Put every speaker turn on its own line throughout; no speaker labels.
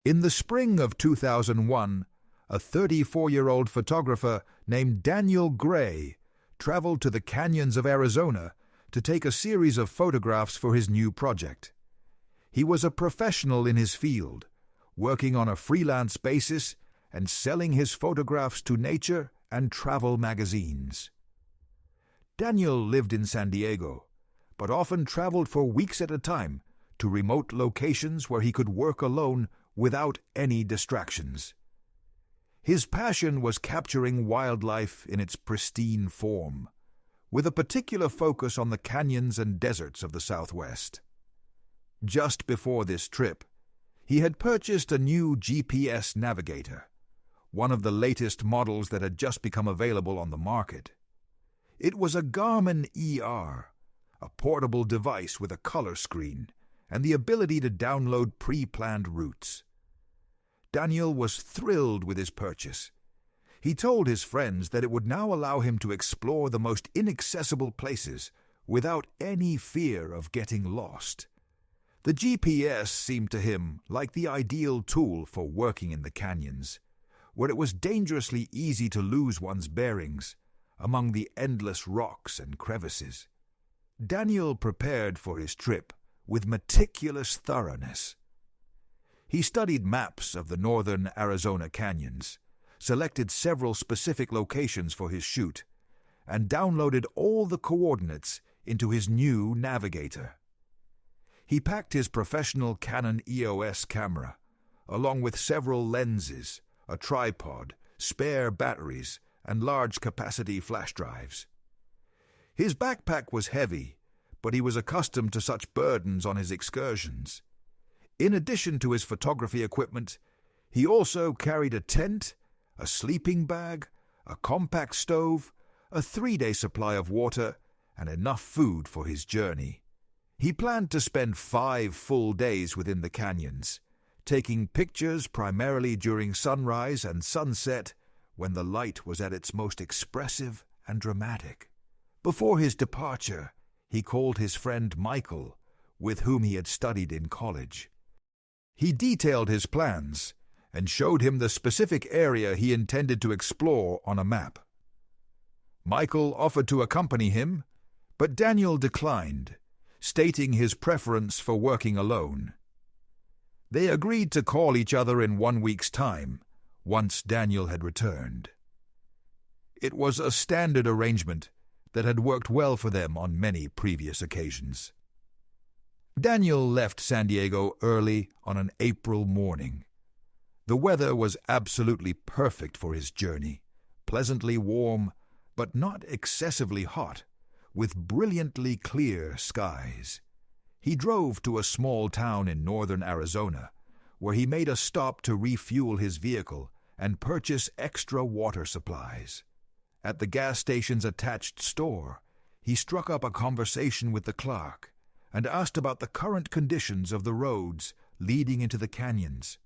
In the spring of 2001, a 34-year-old photographer named Daniel Gray traveled to the canyons of Arizona to take a series of photographs for his new project. He was a professional in his field, working on a freelance basis and selling his photographs to nature and travel magazines. Daniel lived in San Diego, but often traveled for weeks at a time to remote locations where he could work alone without any distractions. His passion was capturing wildlife in its pristine form, with a particular focus on the canyons and deserts of the Southwest. Just before this trip, he had purchased a new GPS navigator, one of the latest models that had just become available on the market. It was a Garmin ER, a portable device with a color screen and the ability to download pre-planned routes. Daniel was thrilled with his purchase. He told his friends that it would now allow him to explore the most inaccessible places without any fear of getting lost. The GPS seemed to him like the ideal tool for working in the canyons, where it was dangerously easy to lose one's bearings among the endless rocks and crevices. Daniel prepared for his trip with meticulous thoroughness. He studied maps of the northern Arizona canyons, selected several specific locations for his shoot, and downloaded all the coordinates into his new navigator. He packed his professional Canon EOS camera, along with several lenses, a tripod, spare batteries, and large-capacity flash drives. His backpack was heavy, but he was accustomed to such burdens on his excursions. In addition to his photography equipment, he also carried a tent, a sleeping bag, a compact stove, a 3-day supply of water, and enough food for his journey. He planned to spend 5 full days within the canyons, taking pictures primarily during sunrise and sunset when the light was at its most expressive and dramatic. Before his departure, he called his friend Michael, with whom he had studied in college. He detailed his plans and showed him the specific area he intended to explore on a map. Michael offered to accompany him, but Daniel declined, stating his preference for working alone. They agreed to call each other in 1 week's time, once Daniel had returned. It was a standard arrangement that had worked well for them on many previous occasions. Daniel left San Diego early on an April morning. The weather was absolutely perfect for his journey, pleasantly warm, but not excessively hot, with brilliantly clear skies. He drove to a small town in northern Arizona, where he made a stop to refuel his vehicle and purchase extra water supplies. At the gas station's attached store, he struck up a conversation with the clerk and asked about the current conditions of the roads leading into the canyons.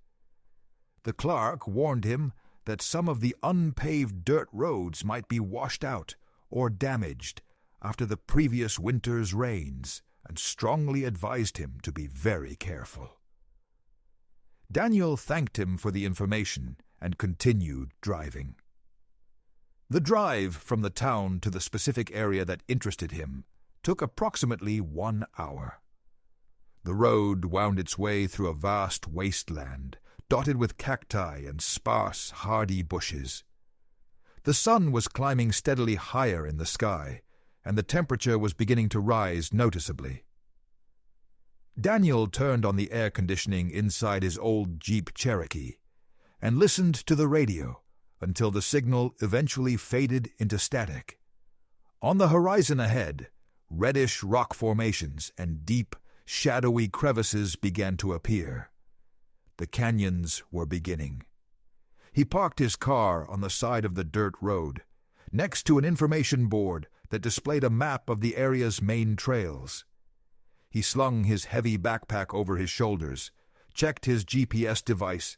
The clerk warned him that some of the unpaved dirt roads might be washed out or damaged after the previous winter's rains, and strongly advised him to be very careful. Daniel thanked him for the information and continued driving. The drive from the town to the specific area that interested him took approximately 1 hour. The road wound its way through a vast wasteland, dotted with cacti and sparse, hardy bushes. The sun was climbing steadily higher in the sky, and the temperature was beginning to rise noticeably. Daniel turned on the air conditioning inside his old Jeep Cherokee and listened to the radio until the signal eventually faded into static. On the horizon ahead, reddish rock formations and deep, shadowy crevices began to appear. The canyons were beginning. He parked his car on the side of the dirt road, next to an information board that displayed a map of the area's main trails. He slung his heavy backpack over his shoulders, checked his GPS device,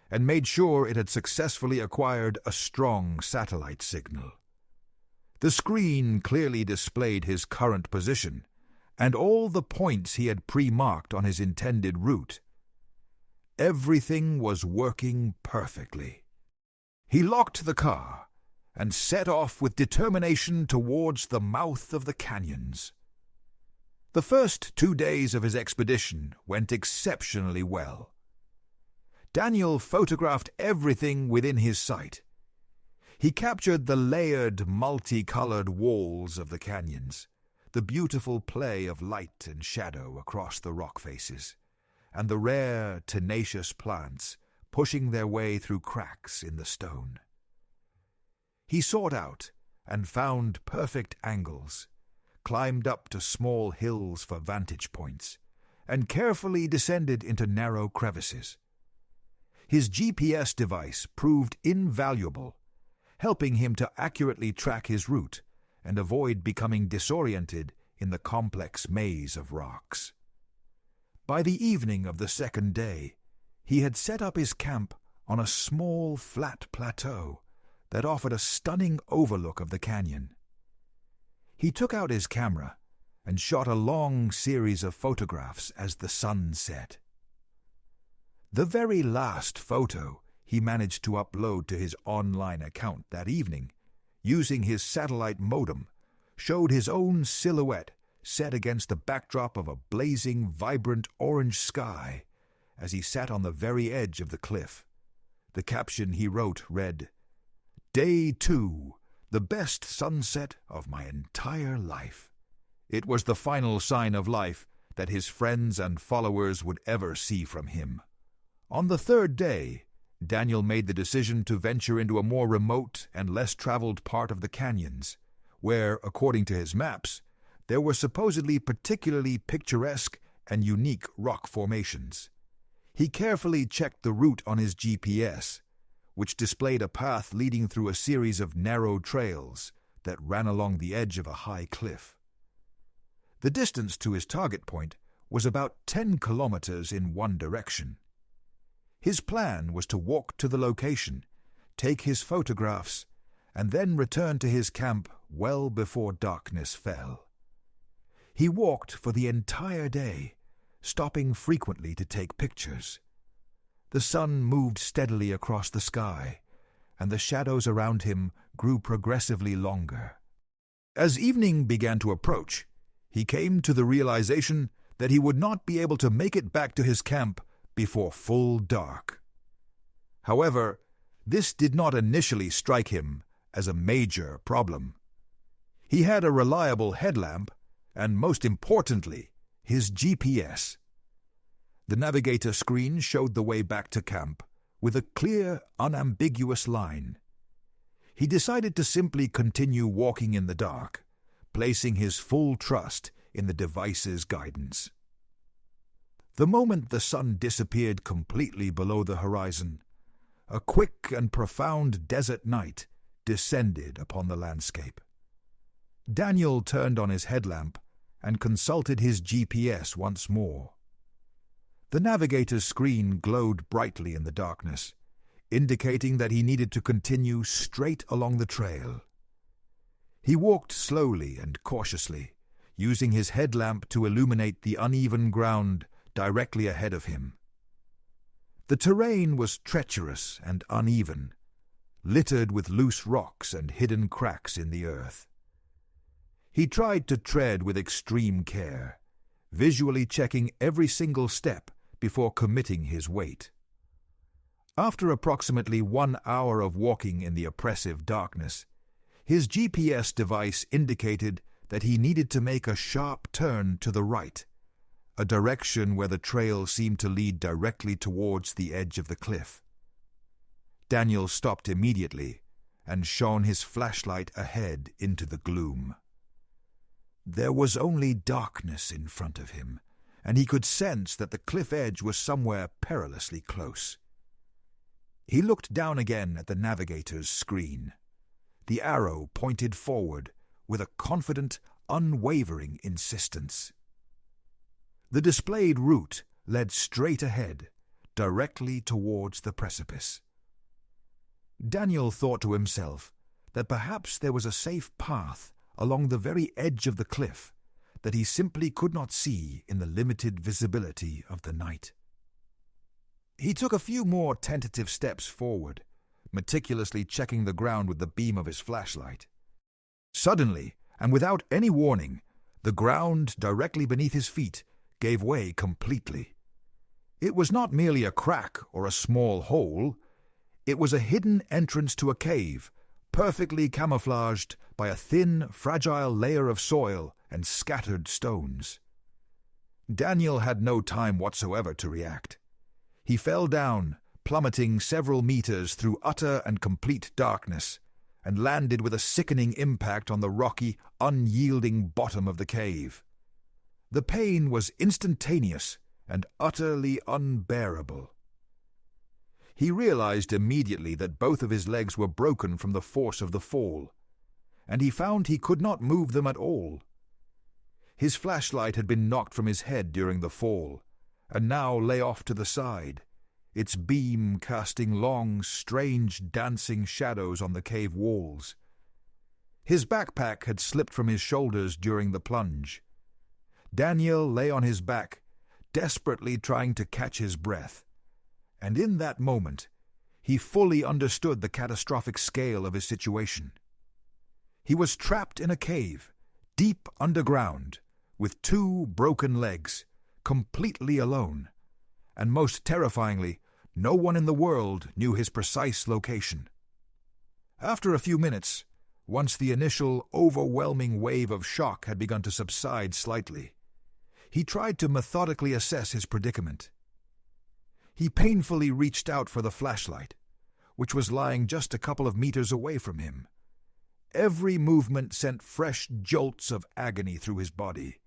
and made sure it had successfully acquired a strong satellite signal. The screen clearly displayed his current position and all the points he had pre-marked on his intended route. everything was working perfectly. He locked the car and set off with determination towards the mouth of the canyons. The first 2 days of his expedition went exceptionally well. Daniel photographed everything within his sight. He captured the layered, multicolored walls of the canyons, the beautiful play of light and shadow across the rock faces, and the rare, tenacious plants pushing their way through cracks in the stone. He sought out and found perfect angles, climbed up to small hills for vantage points, and carefully descended into narrow crevices. His GPS device proved invaluable, helping him to accurately track his route and avoid becoming disoriented in the complex maze of rocks. By the evening of the second day, he had set up his camp on a small, flat plateau that offered a stunning overlook of the canyon. He took out his camera and shot a long series of photographs as the sun set. The very last photo he managed to upload to his online account that evening, using his satellite modem, showed his own silhouette set against the backdrop of a blazing, vibrant orange sky as he sat on the very edge of the cliff. The caption he wrote read, "Day 2, the best sunset of my entire life." It was the final sign of life that his friends and followers would ever see from him. On the third day, Daniel made the decision to venture into a more remote and less traveled part of the canyons, where, according to his maps, there were supposedly particularly picturesque and unique rock formations. He carefully checked the route on his GPS, which displayed a path leading through a series of narrow trails that ran along the edge of a high cliff. The distance to his target point was about 10 kilometers in one direction. His plan was to walk to the location, take his photographs, and then return to his camp well before darkness fell. He walked for the entire day, stopping frequently to take pictures. The sun moved steadily across the sky, and the shadows around him grew progressively longer. As evening began to approach, he came to the realization that he would not be able to make it back to his camp before full dark. However, this did not initially strike him as a major problem. He had a reliable headlamp and, most importantly, his GPS. The navigator screen showed the way back to camp with a clear, unambiguous line. He decided to simply continue walking in the dark, placing his full trust in the device's guidance. The moment the sun disappeared completely below the horizon, a quick and profound desert night descended upon the landscape. Daniel turned on his headlamp and consulted his GPS once more. The navigator's screen glowed brightly in the darkness, indicating that he needed to continue straight along the trail. He walked slowly and cautiously, using his headlamp to illuminate the uneven ground directly ahead of him. The terrain was treacherous and uneven, littered with loose rocks and hidden cracks in the earth. He tried to tread with extreme care, visually checking every single step before committing his weight. After approximately 1 hour of walking in the oppressive darkness, his GPS device indicated that he needed to make a sharp turn to the right, a direction where the trail seemed to lead directly towards the edge of the cliff. Daniel stopped immediately and shone his flashlight ahead into the gloom. There was only darkness in front of him, and he could sense that the cliff edge was somewhere perilously close. He looked down again at the navigator's screen. The arrow pointed forward with a confident, unwavering insistence. The displayed route led straight ahead, directly towards the precipice. Daniel thought to himself that perhaps there was a safe path along the very edge of the cliff that he simply could not see in the limited visibility of the night. He took a few more tentative steps forward, meticulously checking the ground with the beam of his flashlight. Suddenly, and without any warning, the ground directly beneath his feet gave way completely. It was not merely a crack or a small hole. It was a hidden entrance to a cave, perfectly camouflaged by a thin, fragile layer of soil and scattered stones. Daniel had no time whatsoever to react. He fell down, plummeting several meters through utter and complete darkness, and landed with a sickening impact on the rocky, unyielding bottom of the cave. The pain was instantaneous and utterly unbearable. He realized immediately that both of his legs were broken from the force of the fall, and he found he could not move them at all. His flashlight had been knocked from his head during the fall, and now lay off to the side, its beam casting long, strange, dancing shadows on the cave walls. His backpack had slipped from his shoulders during the plunge. Daniel lay on his back, desperately trying to catch his breath, and in that moment he fully understood the catastrophic scale of his situation. He was trapped in a cave, deep underground, with 2 broken legs, completely alone, and most terrifyingly, no one in the world knew his precise location. After a few minutes, once the initial overwhelming wave of shock had begun to subside slightly, he tried to methodically assess his predicament. He painfully reached out for the flashlight, which was lying just a couple of meters away from him. Every movement sent fresh jolts of agony through his body.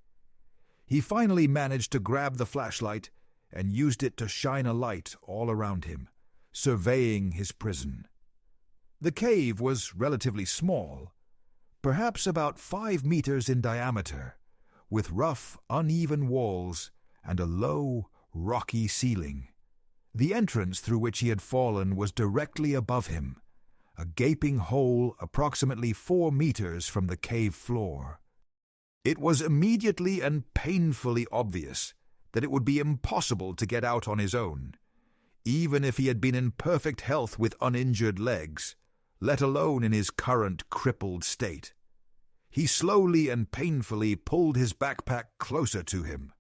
He finally managed to grab the flashlight and used it to shine a light all around him, surveying his prison. The cave was relatively small, perhaps about 5 meters in diameter, with rough, uneven walls and a low, rocky ceiling. The entrance through which he had fallen was directly above him, a gaping hole approximately 4 meters from the cave floor. It was immediately and painfully obvious that it would be impossible to get out on his own, even if he had been in perfect health with uninjured legs, let alone in his current crippled state. He slowly and painfully pulled his backpack closer to him,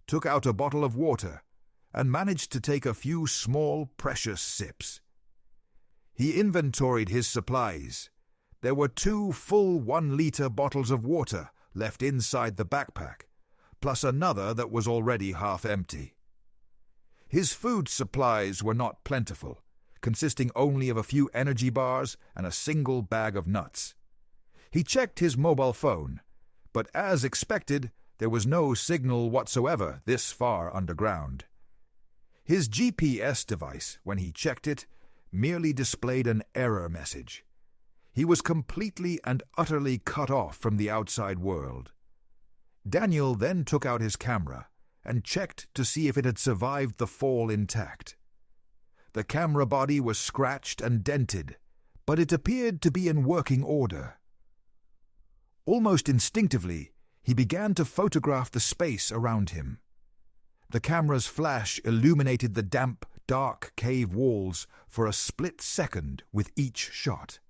took out a bottle of water, and managed to take a few small, precious sips. He inventoried his supplies. There were 2 full 1-liter bottles of water left inside the backpack, plus another that was already half empty. His food supplies were not plentiful, consisting only of a few energy bars and a single bag of nuts. He checked his mobile phone, but as expected, there was no signal whatsoever this far underground. His GPS device, when he checked it, merely displayed an error message. He was completely and utterly cut off from the outside world. Daniel then took out his camera and checked to see if it had survived the fall intact. The camera body was scratched and dented, but it appeared to be in working order. Almost instinctively, he began to photograph the space around him. The camera's flash illuminated the damp, dark cave walls for a split second with each shot.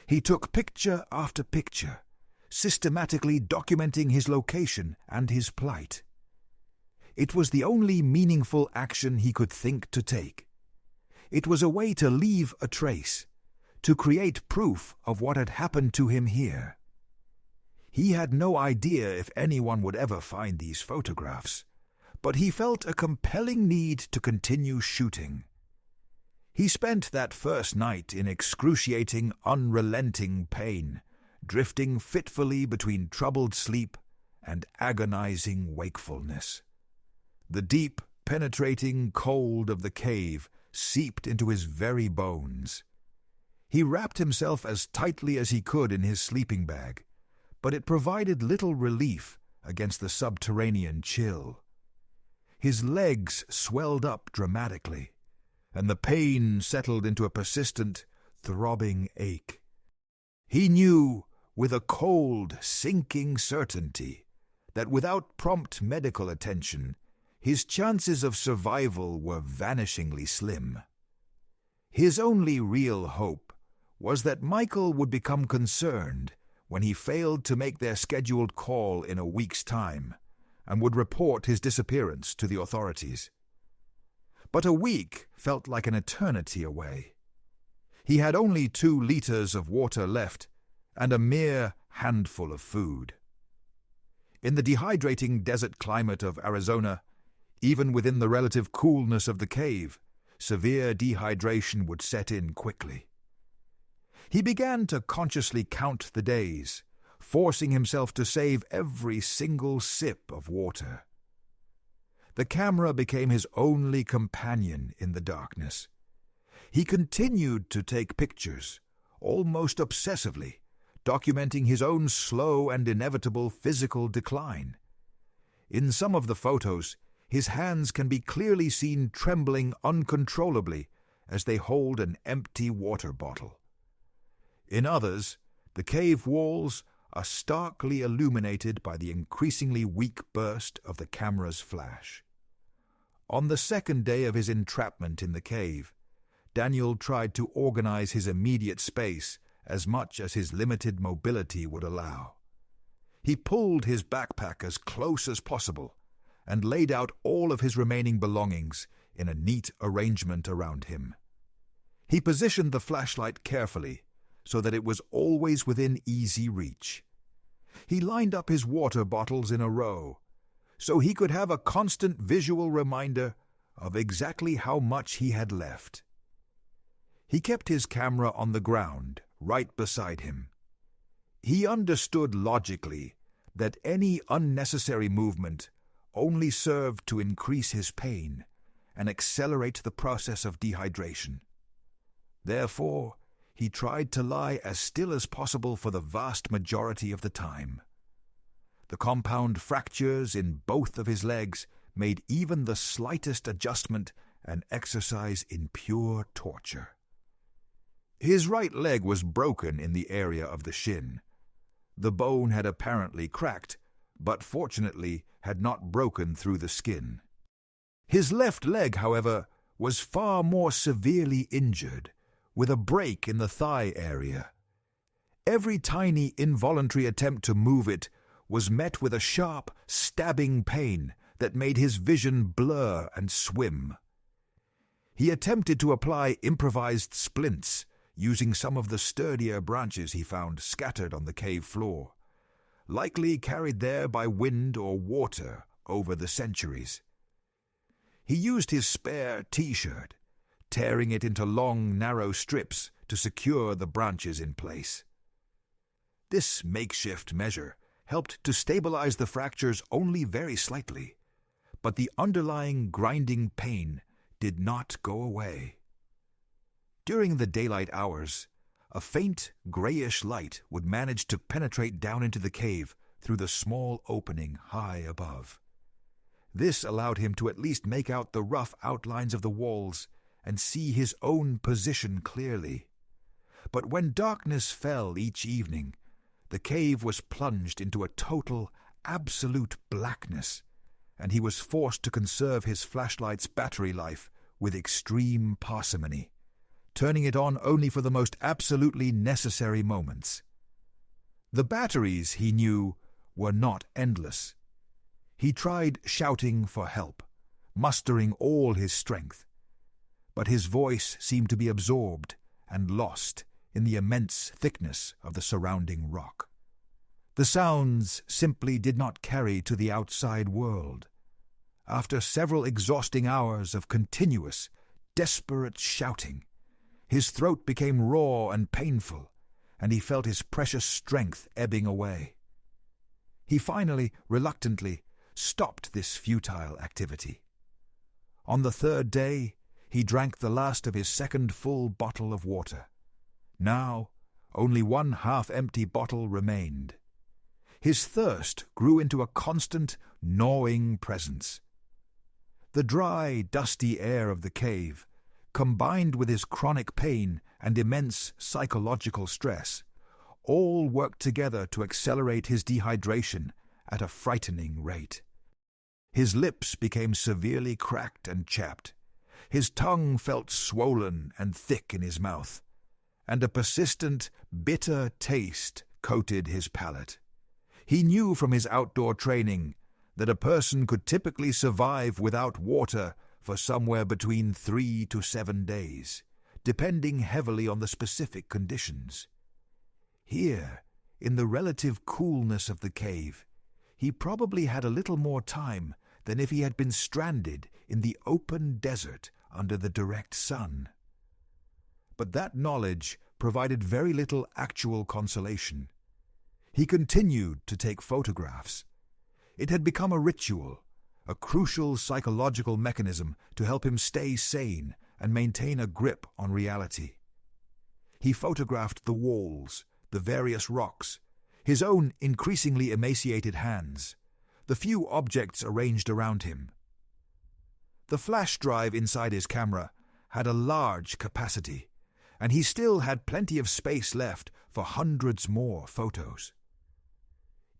He took picture after picture, systematically documenting his location and his plight. It was the only meaningful action he could think to take. It was a way to leave a trace, to create proof of what had happened to him here. He had no idea if anyone would ever find these photographs, but he felt a compelling need to continue shooting. He spent that first night in excruciating, unrelenting pain, drifting fitfully between troubled sleep and agonizing wakefulness. The deep, penetrating cold of the cave seeped into his very bones. He wrapped himself as tightly as he could in his sleeping bag, but it provided little relief against the subterranean chill. His legs swelled up dramatically, and the pain settled into a persistent, throbbing ache. He knew, with a cold, sinking certainty, that without prompt medical attention, his chances of survival were vanishingly slim. His only real hope was that Michael would become concerned when he failed to make their scheduled call in a week's time and would report his disappearance to the authorities. But a week felt like an eternity away. He had only 2 liters of water left and a mere handful of food. In the dehydrating desert climate of Arizona, even within the relative coolness of the cave, severe dehydration would set in quickly. He began to consciously count the days, forcing himself to save every single sip of water. The camera became his only companion in the darkness. He continued to take pictures, almost obsessively, documenting his own slow and inevitable physical decline. In some of the photos, his hands can be clearly seen trembling uncontrollably as they hold an empty water bottle. In others, the cave walls are starkly illuminated by the increasingly weak burst of the camera's flash. On the second day of his entrapment in the cave, Daniel tried to organize his immediate space as much as his limited mobility would allow. He pulled his backpack as close as possible and laid out all of his remaining belongings in a neat arrangement around him. He positioned the flashlight carefully so that it was always within easy reach. He lined up his water bottles in a row so he could have a constant visual reminder of exactly how much he had left. He kept his camera on the ground, right beside him. He understood logically that any unnecessary movement only served to increase his pain and accelerate the process of dehydration. Therefore, he tried to lie as still as possible for the vast majority of the time. The compound fractures in both of his legs made even the slightest adjustment an exercise in pure torture. His right leg was broken in the area of the shin. The bone had apparently cracked, but fortunately had not broken through the skin. His left leg, however, was far more severely injured, with a break in the thigh area. Every tiny involuntary attempt to move it was met with a sharp, stabbing pain that made his vision blur and swim. He attempted to apply improvised splints, using some of the sturdier branches he found scattered on the cave floor, likely carried there by wind or water over the centuries. He used his spare T-shirt, tearing it into long, narrow strips to secure the branches in place. This makeshift measure helped to stabilize the fractures only very slightly, but the underlying grinding pain did not go away. During the daylight hours, a faint, grayish light would manage to penetrate down into the cave through the small opening high above. This allowed him to at least make out the rough outlines of the walls and see his own position clearly. But when darkness fell each evening, the cave was plunged into a total, absolute blackness, and he was forced to conserve his flashlight's battery life with extreme parsimony, turning it on only for the most absolutely necessary moments. The batteries, he knew, were not endless. He tried shouting for help, mustering all his strength, but his voice seemed to be absorbed and lost in the immense thickness of the surrounding rock. The sounds simply did not carry to the outside world. After several exhausting hours of continuous, desperate shouting, his throat became raw and painful, and he felt his precious strength ebbing away. He finally, reluctantly, stopped this futile activity. On the third day, he drank the last of his second full bottle of water. Now, only one half-empty bottle remained. His thirst grew into a constant, gnawing presence. The dry, dusty air of the cave, combined with his chronic pain and immense psychological stress, all worked together to accelerate his dehydration at a frightening rate. His lips became severely cracked and chapped. His tongue felt swollen and thick in his mouth, and a persistent, bitter taste coated his palate. He knew from his outdoor training that a person could typically survive without water for somewhere between 3 to 7 days, depending heavily on the specific conditions. Here, in the relative coolness of the cave, he probably had a little more time than if he had been stranded in the open desert under the direct sun. But that knowledge provided very little actual consolation. He continued to take photographs. It had become a ritual, a crucial psychological mechanism to help him stay sane and maintain a grip on reality. He photographed the walls, the various rocks, his own increasingly emaciated hands, the few objects arranged around him. The flash drive inside his camera had a large capacity, and he still had plenty of space left for hundreds more photos.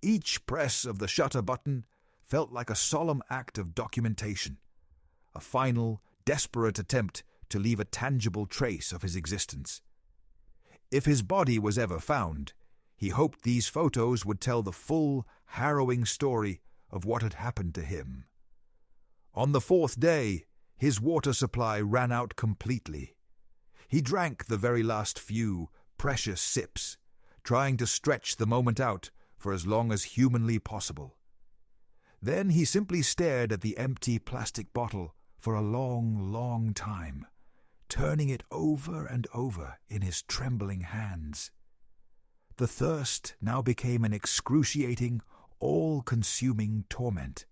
Each press of the shutter button felt like a solemn act of documentation, a final, desperate attempt to leave a tangible trace of his existence. If his body was ever found, he hoped these photos would tell the full, harrowing story of what had happened to him. On the 4th day, his water supply ran out completely. He drank the very last few, precious sips, trying to stretch the moment out for as long as humanly possible. Then he simply stared at the empty plastic bottle for a long, long time, turning it over and over in his trembling hands. The thirst now became an excruciating, all-consuming torment.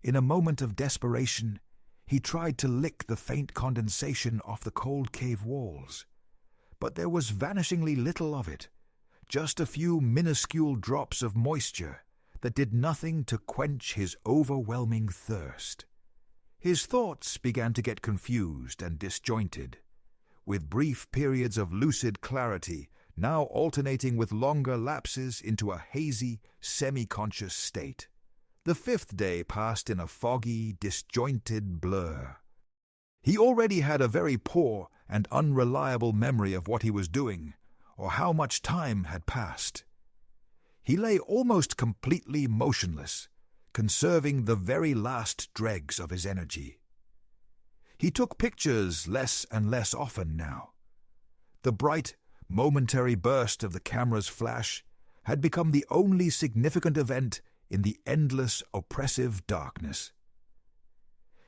In a moment of desperation, he tried to lick the faint condensation off the cold cave walls, but there was vanishingly little of it, just a few minuscule drops of moisture that did nothing to quench his overwhelming thirst. His thoughts began to get confused and disjointed, with brief periods of lucid clarity now alternating with longer lapses into a hazy, semi-conscious state. The 5th day passed in a foggy, disjointed blur. He already had a very poor and unreliable memory of what he was doing, or how much time had passed. He lay almost completely motionless, conserving the very last dregs of his energy. He took pictures less and less often now. The bright, momentary burst of the camera's flash had become the only significant event in the endless, oppressive darkness.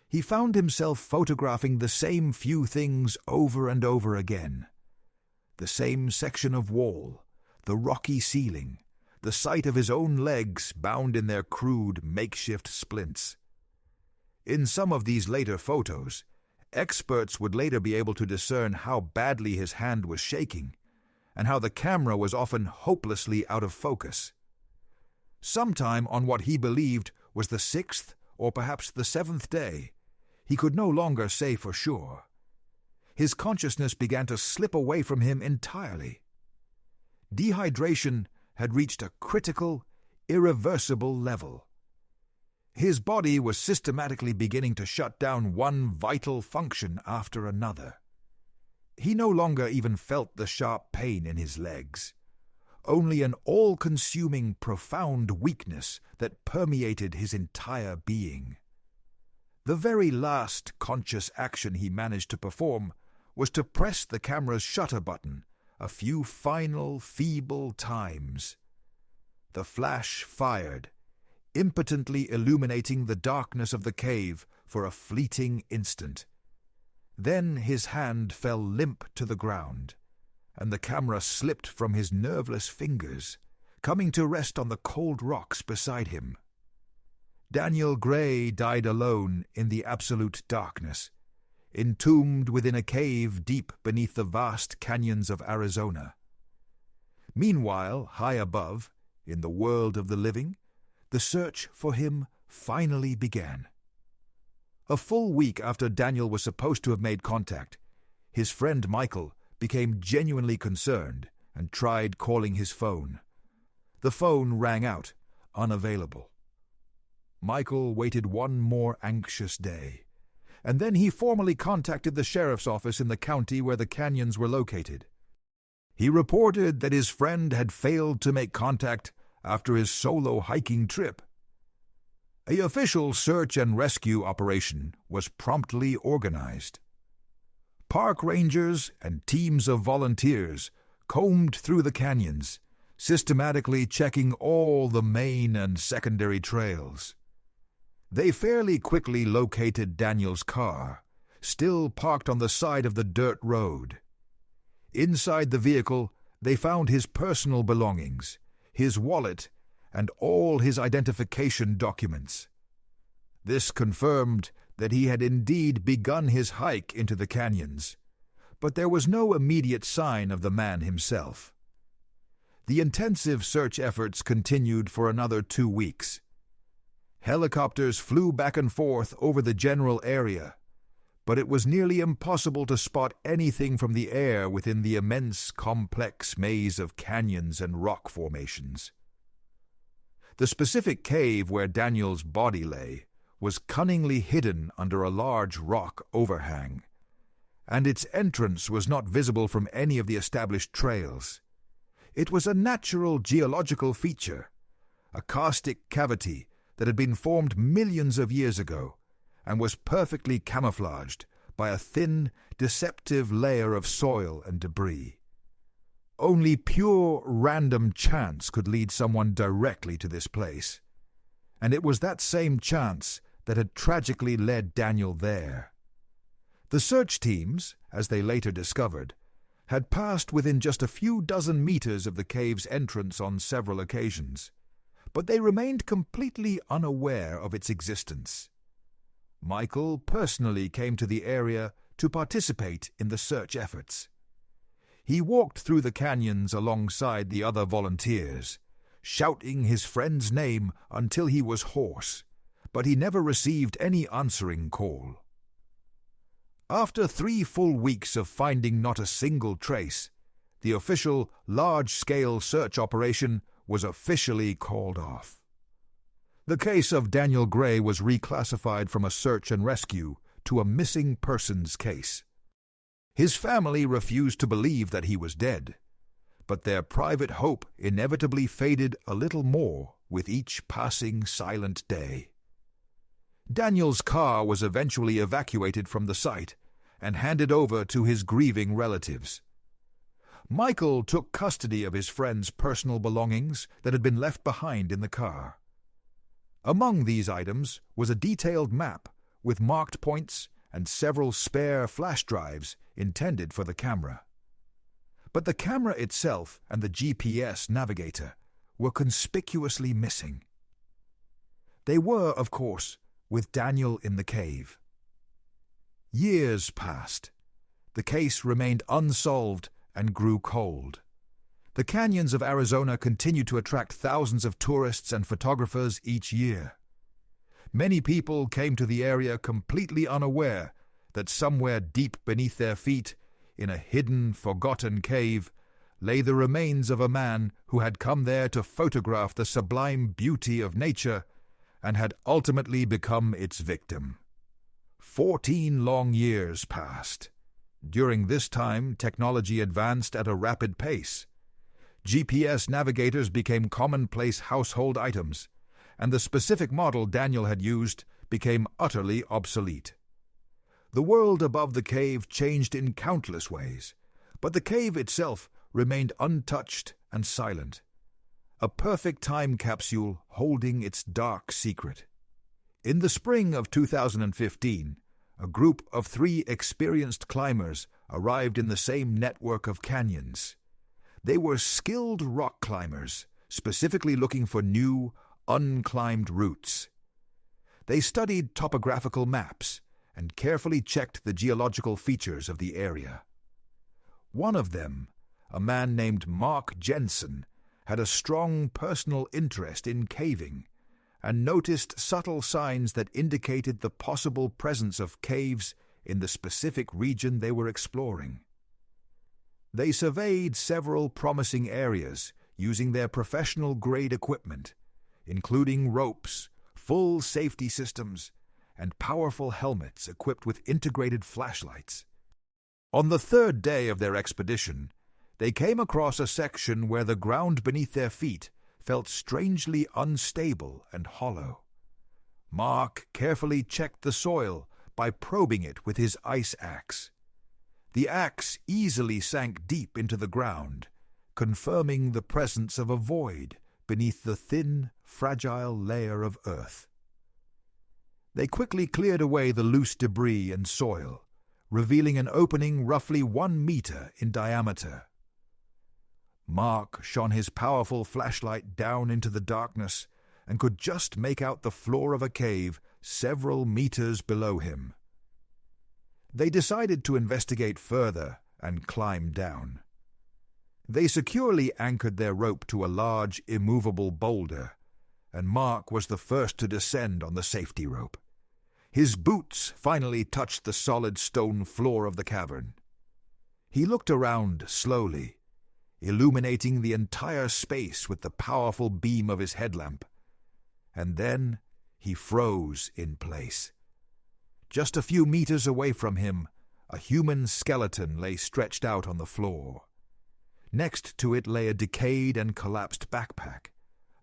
He found himself photographing the same few things over and over again. The same section of wall, the rocky ceiling, the sight of his own legs bound in their crude, makeshift splints. In some of these later photos, experts would later be able to discern how badly his hand was shaking, and how the camera was often hopelessly out of focus. Sometime on what he believed was the 6th or perhaps the 7th day, he could no longer say for sure. His consciousness began to slip away from him entirely. Dehydration had reached a critical, irreversible level. His body was systematically beginning to shut down one vital function after another. He no longer even felt the sharp pain in his legs, only an all-consuming, profound weakness that permeated his entire being. The very last conscious action he managed to perform was to press the camera's shutter button a few final, feeble times. The flash fired, impotently illuminating the darkness of the cave for a fleeting instant. Then his hand fell limp to the ground, and the camera slipped from his nerveless fingers, coming to rest on the cold rocks beside him. Daniel Gray died alone in the absolute darkness, entombed within a cave deep beneath the vast canyons of Arizona. Meanwhile, high above, in the world of the living, the search for him finally began. A full week after Daniel was supposed to have made contact, his friend Michael became genuinely concerned and tried calling his phone. The phone rang out, unavailable. Michael waited one more anxious day, and then he formally contacted the sheriff's office in the county where the canyons were located. He reported that his friend had failed to make contact after his solo hiking trip. An official search and rescue operation was promptly organized. Park rangers and teams of volunteers combed through the canyons, systematically checking all the main and secondary trails. They fairly quickly located Daniel's car, still parked on the side of the dirt road. Inside the vehicle, they found his personal belongings, his wallet, and all his identification documents. This confirmed that he had indeed begun his hike into the canyons, but there was no immediate sign of the man himself. The intensive search efforts continued for another 2 weeks. Helicopters flew back and forth over the general area, but it was nearly impossible to spot anything from the air within the immense, complex maze of canyons and rock formations. The specific cave where Daniel's body lay was cunningly hidden under a large rock overhang, and its entrance was not visible from any of the established trails. It was a natural geological feature, a karstic cavity that had been formed millions of years ago and was perfectly camouflaged by a thin, deceptive layer of soil and debris. Only pure random chance could lead someone directly to this place, and it was that same chance that had tragically led Daniel there. The search teams, as they later discovered, had passed within just a few dozen meters of the cave's entrance on several occasions, but they remained completely unaware of its existence. Michael personally came to the area to participate in the search efforts. He walked through the canyons alongside the other volunteers, shouting his friend's name until he was hoarse, but he never received any answering call. After 3 full weeks of finding not a single trace, the official large-scale search operation was officially called off. The case of Daniel Gray was reclassified from a search and rescue to a missing persons case. His family refused to believe that he was dead, but their private hope inevitably faded a little more with each passing silent day. Daniel's car was eventually evacuated from the site and handed over to his grieving relatives. Michael took custody of his friend's personal belongings that had been left behind in the car. Among these items was a detailed map with marked points and several spare flash drives intended for the camera. But the camera itself and the GPS navigator were conspicuously missing. They were, of course, with Daniel in the cave. Years passed. The case remained unsolved and grew cold. The canyons of Arizona continued to attract thousands of tourists and photographers each year. Many people came to the area completely unaware that somewhere deep beneath their feet, in a hidden, forgotten cave, lay the remains of a man who had come there to photograph the sublime beauty of nature and had ultimately become its victim. 14 long years passed. During this time, technology advanced at a rapid pace. GPS navigators became commonplace household items, and the specific model Daniel had used became utterly obsolete. The world above the cave changed in countless ways, but the cave itself remained untouched and silent, a perfect time capsule holding its dark secret. In the spring of 2015, a group of 3 experienced climbers arrived in the same network of canyons. They were skilled rock climbers, specifically looking for new, unclimbed routes. They studied topographical maps and carefully checked the geological features of the area. One of them, a man named Mark Jensen, had a strong personal interest in caving and noticed subtle signs that indicated the possible presence of caves in the specific region they were exploring. They surveyed several promising areas using their professional-grade equipment, including ropes, full safety systems, and powerful helmets equipped with integrated flashlights. On the third day of their expedition, they came across a section where the ground beneath their feet felt strangely unstable and hollow. Mark carefully checked the soil by probing it with his ice axe. The axe easily sank deep into the ground, confirming the presence of a void beneath the thin, fragile layer of earth. They quickly cleared away the loose debris and soil, revealing an opening roughly 1 meter in diameter. Mark shone his powerful flashlight down into the darkness and could just make out the floor of a cave several meters below him. They decided to investigate further and climb down. They securely anchored their rope to a large, immovable boulder, and Mark was the first to descend on the safety rope. His boots finally touched the solid stone floor of the cavern. He looked around slowly, illuminating the entire space with the powerful beam of his headlamp, and then he froze in place. Just a few meters away from him, a human skeleton lay stretched out on the floor. Next to it lay a decayed and collapsed backpack,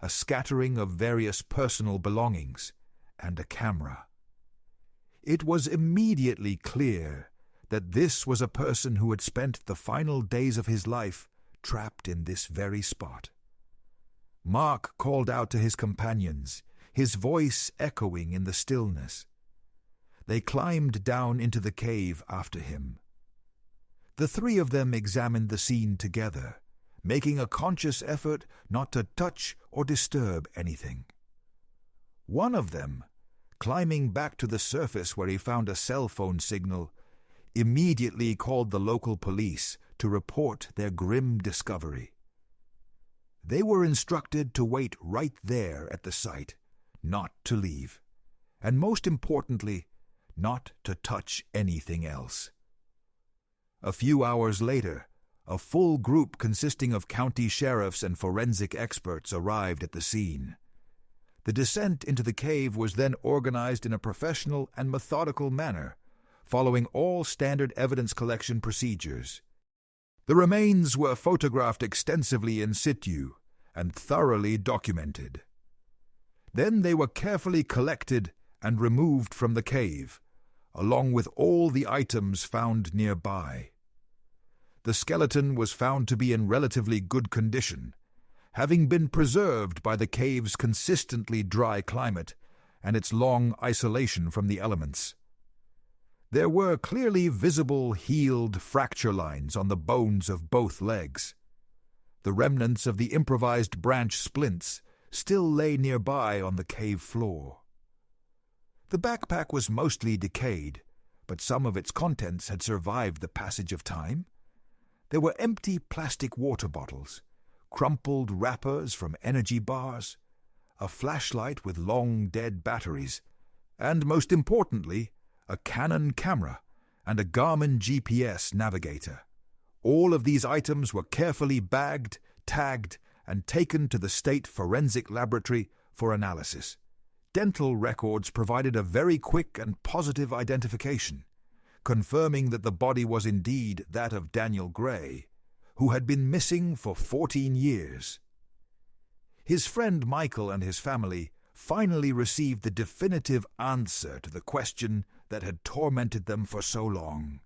a scattering of various personal belongings, and a camera. It was immediately clear that this was a person who had spent the final days of his life trapped in this very spot. Mark called out to his companions, his voice echoing in the stillness. They climbed down into the cave after him. The three of them examined the scene together, making a conscious effort not to touch or disturb anything. One of them, climbing back to the surface where he found a cell phone signal, immediately called the local police to report their grim discovery. They were instructed to wait right there at the site, not to leave, and most importantly, not to touch anything else. A few hours later, a full group consisting of county sheriffs and forensic experts arrived at the scene. The descent into the cave was then organized in a professional and methodical manner, following all standard evidence collection procedures. The remains were photographed extensively in situ and thoroughly documented. Then they were carefully collected and removed from the cave, along with all the items found nearby. The skeleton was found to be in relatively good condition, having been preserved by the cave's consistently dry climate and its long isolation from the elements. There were clearly visible healed fracture lines on the bones of both legs. The remnants of the improvised branch splints still lay nearby on the cave floor. The backpack was mostly decayed, but some of its contents had survived the passage of time. There were empty plastic water bottles, crumpled wrappers from energy bars, a flashlight with long dead batteries, and most importantly, a Canon camera and a Garmin GPS navigator. All of these items were carefully bagged, tagged, and taken to the state forensic laboratory for analysis. Dental records provided a very quick and positive identification, confirming that the body was indeed that of Daniel Gray, who had been missing for 14 years. His friend Michael and his family finally received the definitive answer to the question that had tormented them for so long.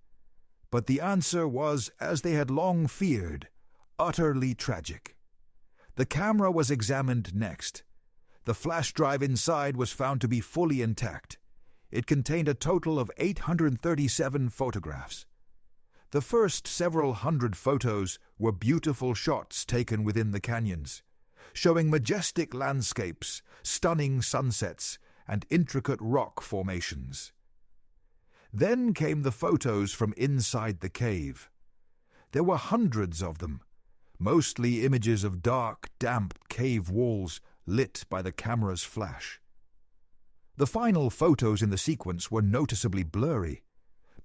But the answer was, as they had long feared, utterly tragic. The camera was examined next. The flash drive inside was found to be fully intact. It contained a total of 837 photographs. The first several hundred photos were beautiful shots taken within the canyons, showing majestic landscapes, stunning sunsets, and intricate rock formations. Then came the photos from inside the cave. There were hundreds of them, mostly images of dark, damp cave walls lit by the camera's flash. The final photos in the sequence were noticeably blurry,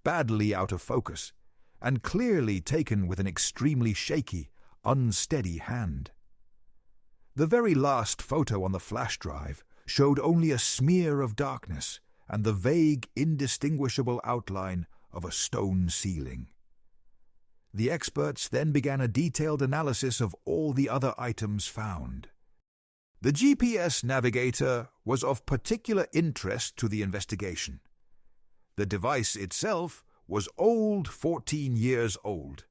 badly out of focus, and clearly taken with an extremely shaky, unsteady hand. The very last photo on the flash drive showed only a smear of darkness and the vague, indistinguishable outline of a stone ceiling. The experts then began a detailed analysis of all the other items found. The GPS navigator was of particular interest to the investigation. The device itself was 14 years old,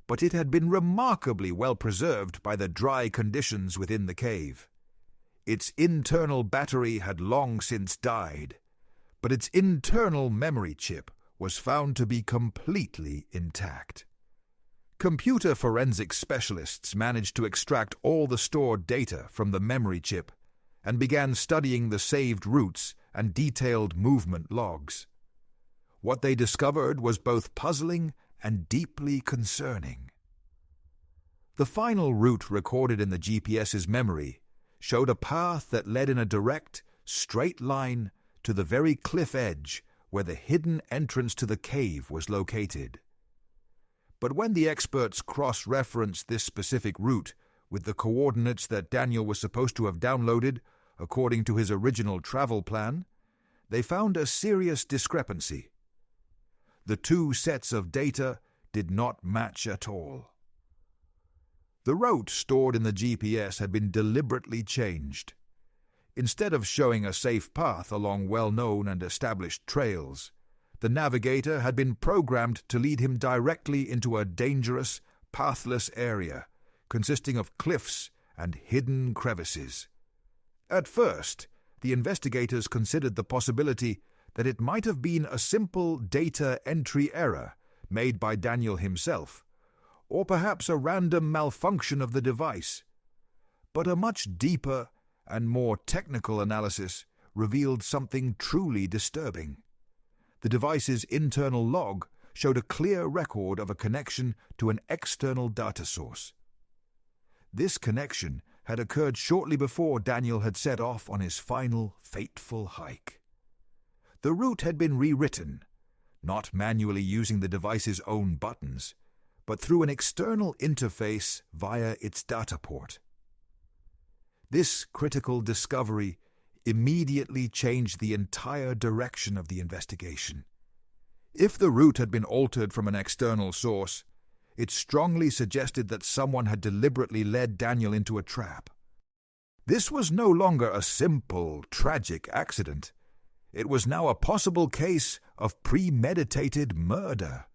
but it had been remarkably well preserved by the dry conditions within the cave. Its internal battery had long since died, but its internal memory chip was found to be completely intact. Computer forensics specialists managed to extract all the stored data from the memory chip and began studying the saved routes and detailed movement logs. What they discovered was both puzzling and deeply concerning. The final route recorded in the GPS's memory showed a path that led in a direct, straight line to the very cliff edge where the hidden entrance to the cave was located. But when the experts cross-referenced this specific route with the coordinates that Daniel was supposed to have downloaded according to his original travel plan, they found a serious discrepancy. The two sets of data did not match at all. The route stored in the GPS had been deliberately changed. Instead of showing a safe path along well-known and established trails, the navigator had been programmed to lead him directly into a dangerous, pathless area consisting of cliffs and hidden crevices. At first, the investigators considered the possibility that it might have been a simple data entry error made by Daniel himself, or perhaps a random malfunction of the device. But a much deeper and more technical analysis revealed something truly disturbing. The device's internal log showed a clear record of a connection to an external data source. This connection had occurred shortly before Daniel had set off on his final fateful hike. The route had been rewritten, not manually using the device's own buttons, but through an external interface via its data port. This critical discovery immediately changed the entire direction of the investigation. If the route had been altered from an external source, it strongly suggested that someone had deliberately led Daniel into a trap. This was no longer a simple, tragic accident. It was now a possible case of premeditated murder.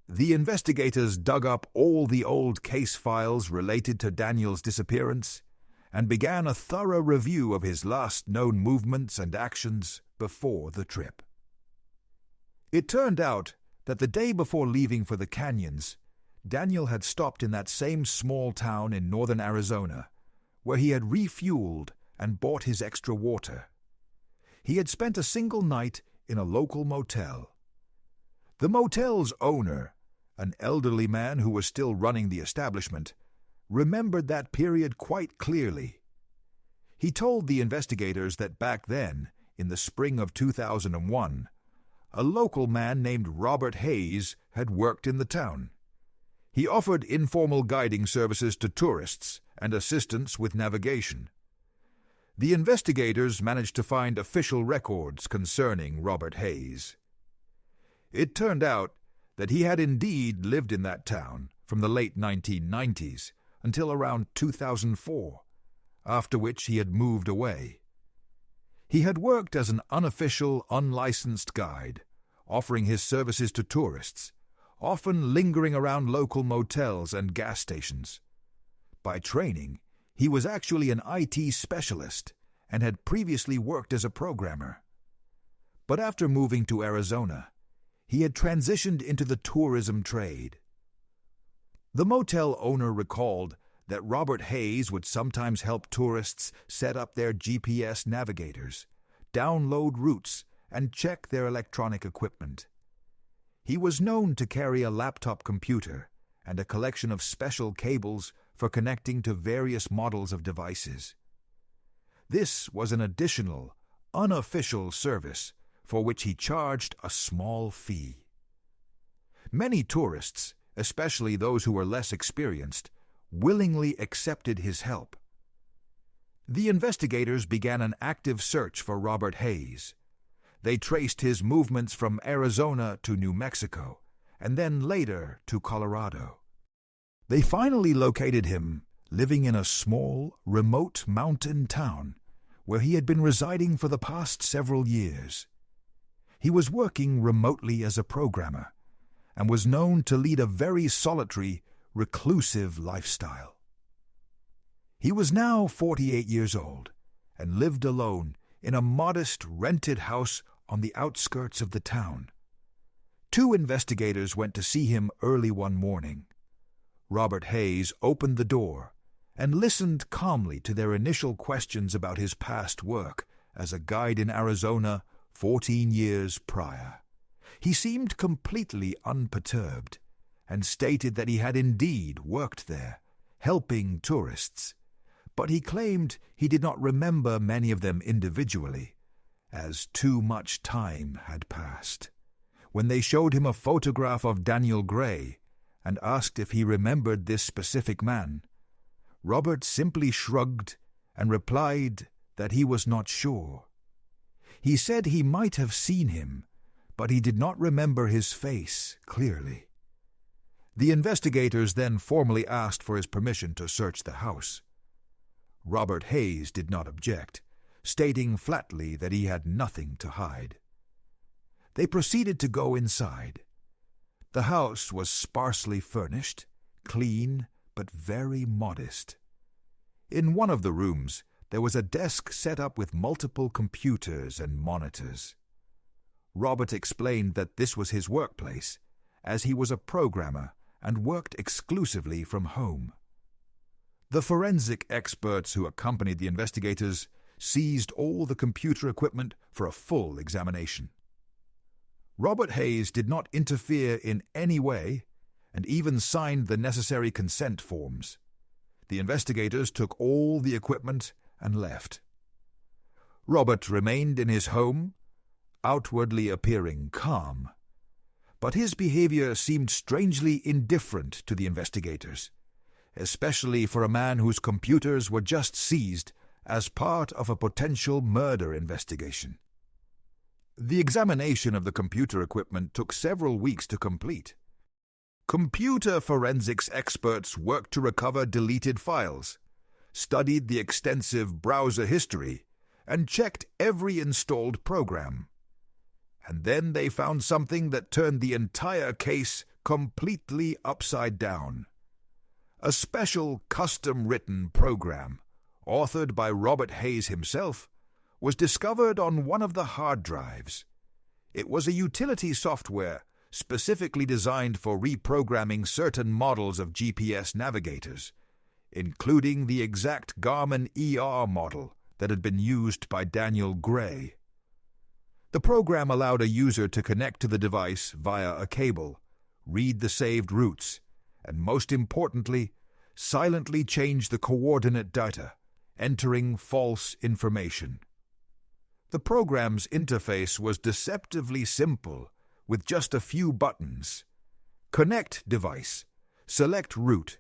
The investigators dug up all the old case files related to Daniel's disappearance and began a thorough review of his last known movements and actions before the trip. It turned out that the day before leaving for the canyons, Daniel had stopped in that same small town in northern Arizona, where he had refueled and bought his extra water. He had spent a single night in a local motel. The motel's owner, an elderly man who was still running the establishment, remembered that period quite clearly. He told the investigators that back then, in the spring of 2001, a local man named Robert Hayes had worked in the town. He offered informal guiding services to tourists and assistance with navigation. The investigators managed to find official records concerning Robert Hayes. It turned out that he had indeed lived in that town from the late 1990s until around 2004, after which he had moved away. He had worked as an unofficial, unlicensed guide, offering his services to tourists, often lingering around local motels and gas stations. By training, he was actually an IT specialist and had previously worked as a programmer. But after moving to Arizona, he had transitioned into the tourism trade. The motel owner recalled that Robert Hayes would sometimes help tourists set up their GPS navigators, download routes, and check their electronic equipment. He was known to carry a laptop computer and a collection of special cables for connecting to various models of devices. This was an additional, unofficial service for which he charged a small fee. Many tourists, especially those who were less experienced, willingly accepted his help. The investigators began an active search for Robert Hayes. They traced his movements from Arizona to New Mexico, and then later to Colorado. They finally located him living in a small, remote mountain town where he had been residing for the past several years. He was working remotely as a programmer and was known to lead a very solitary, reclusive lifestyle. He was now 48 years old and lived alone in a modest rented house on the outskirts of the town. 2 investigators went to see him early one morning. Robert Hayes opened the door and listened calmly to their initial questions about his past work as a guide in Arizona 14 years prior. He seemed completely unperturbed and stated that he had indeed worked there, helping tourists, but he claimed he did not remember many of them individually, as too much time had passed. When they showed him a photograph of Daniel Gray and asked if he remembered this specific man, Robert simply shrugged and replied that he was not sure. He said he might have seen him, but he did not remember his face clearly. The investigators then formally asked for his permission to search the house. Robert Hayes did not object, stating flatly that he had nothing to hide. They proceeded to go inside. The house was sparsely furnished, clean, but very modest. In one of the rooms, there was a desk set up with multiple computers and monitors. Robert explained that this was his workplace, as he was a programmer and worked exclusively from home. The forensic experts who accompanied the investigators seized all the computer equipment for a full examination. Robert Hayes did not interfere in any way and even signed the necessary consent forms. The investigators took all the equipment and left. Robert remained in his home, outwardly appearing calm, but his behavior seemed strangely indifferent to the investigators, especially for a man whose computers were just seized as part of a potential murder investigation. The examination of the computer equipment took several weeks to complete. Computer forensics experts worked to recover deleted files, studied the extensive browser history, and checked every installed program. And then they found something that turned the entire case completely upside down. A special custom-written program, authored by Robert Hayes himself, was discovered on one of the hard drives. It was a utility software specifically designed for reprogramming certain models of GPS navigators, including the exact Garmin ER model that had been used by Daniel Gray. The program allowed a user to connect to the device via a cable, read the saved routes, and most importantly, silently change the coordinate data, entering false information. The program's interface was deceptively simple, with just a few buttons. Connect device, select route,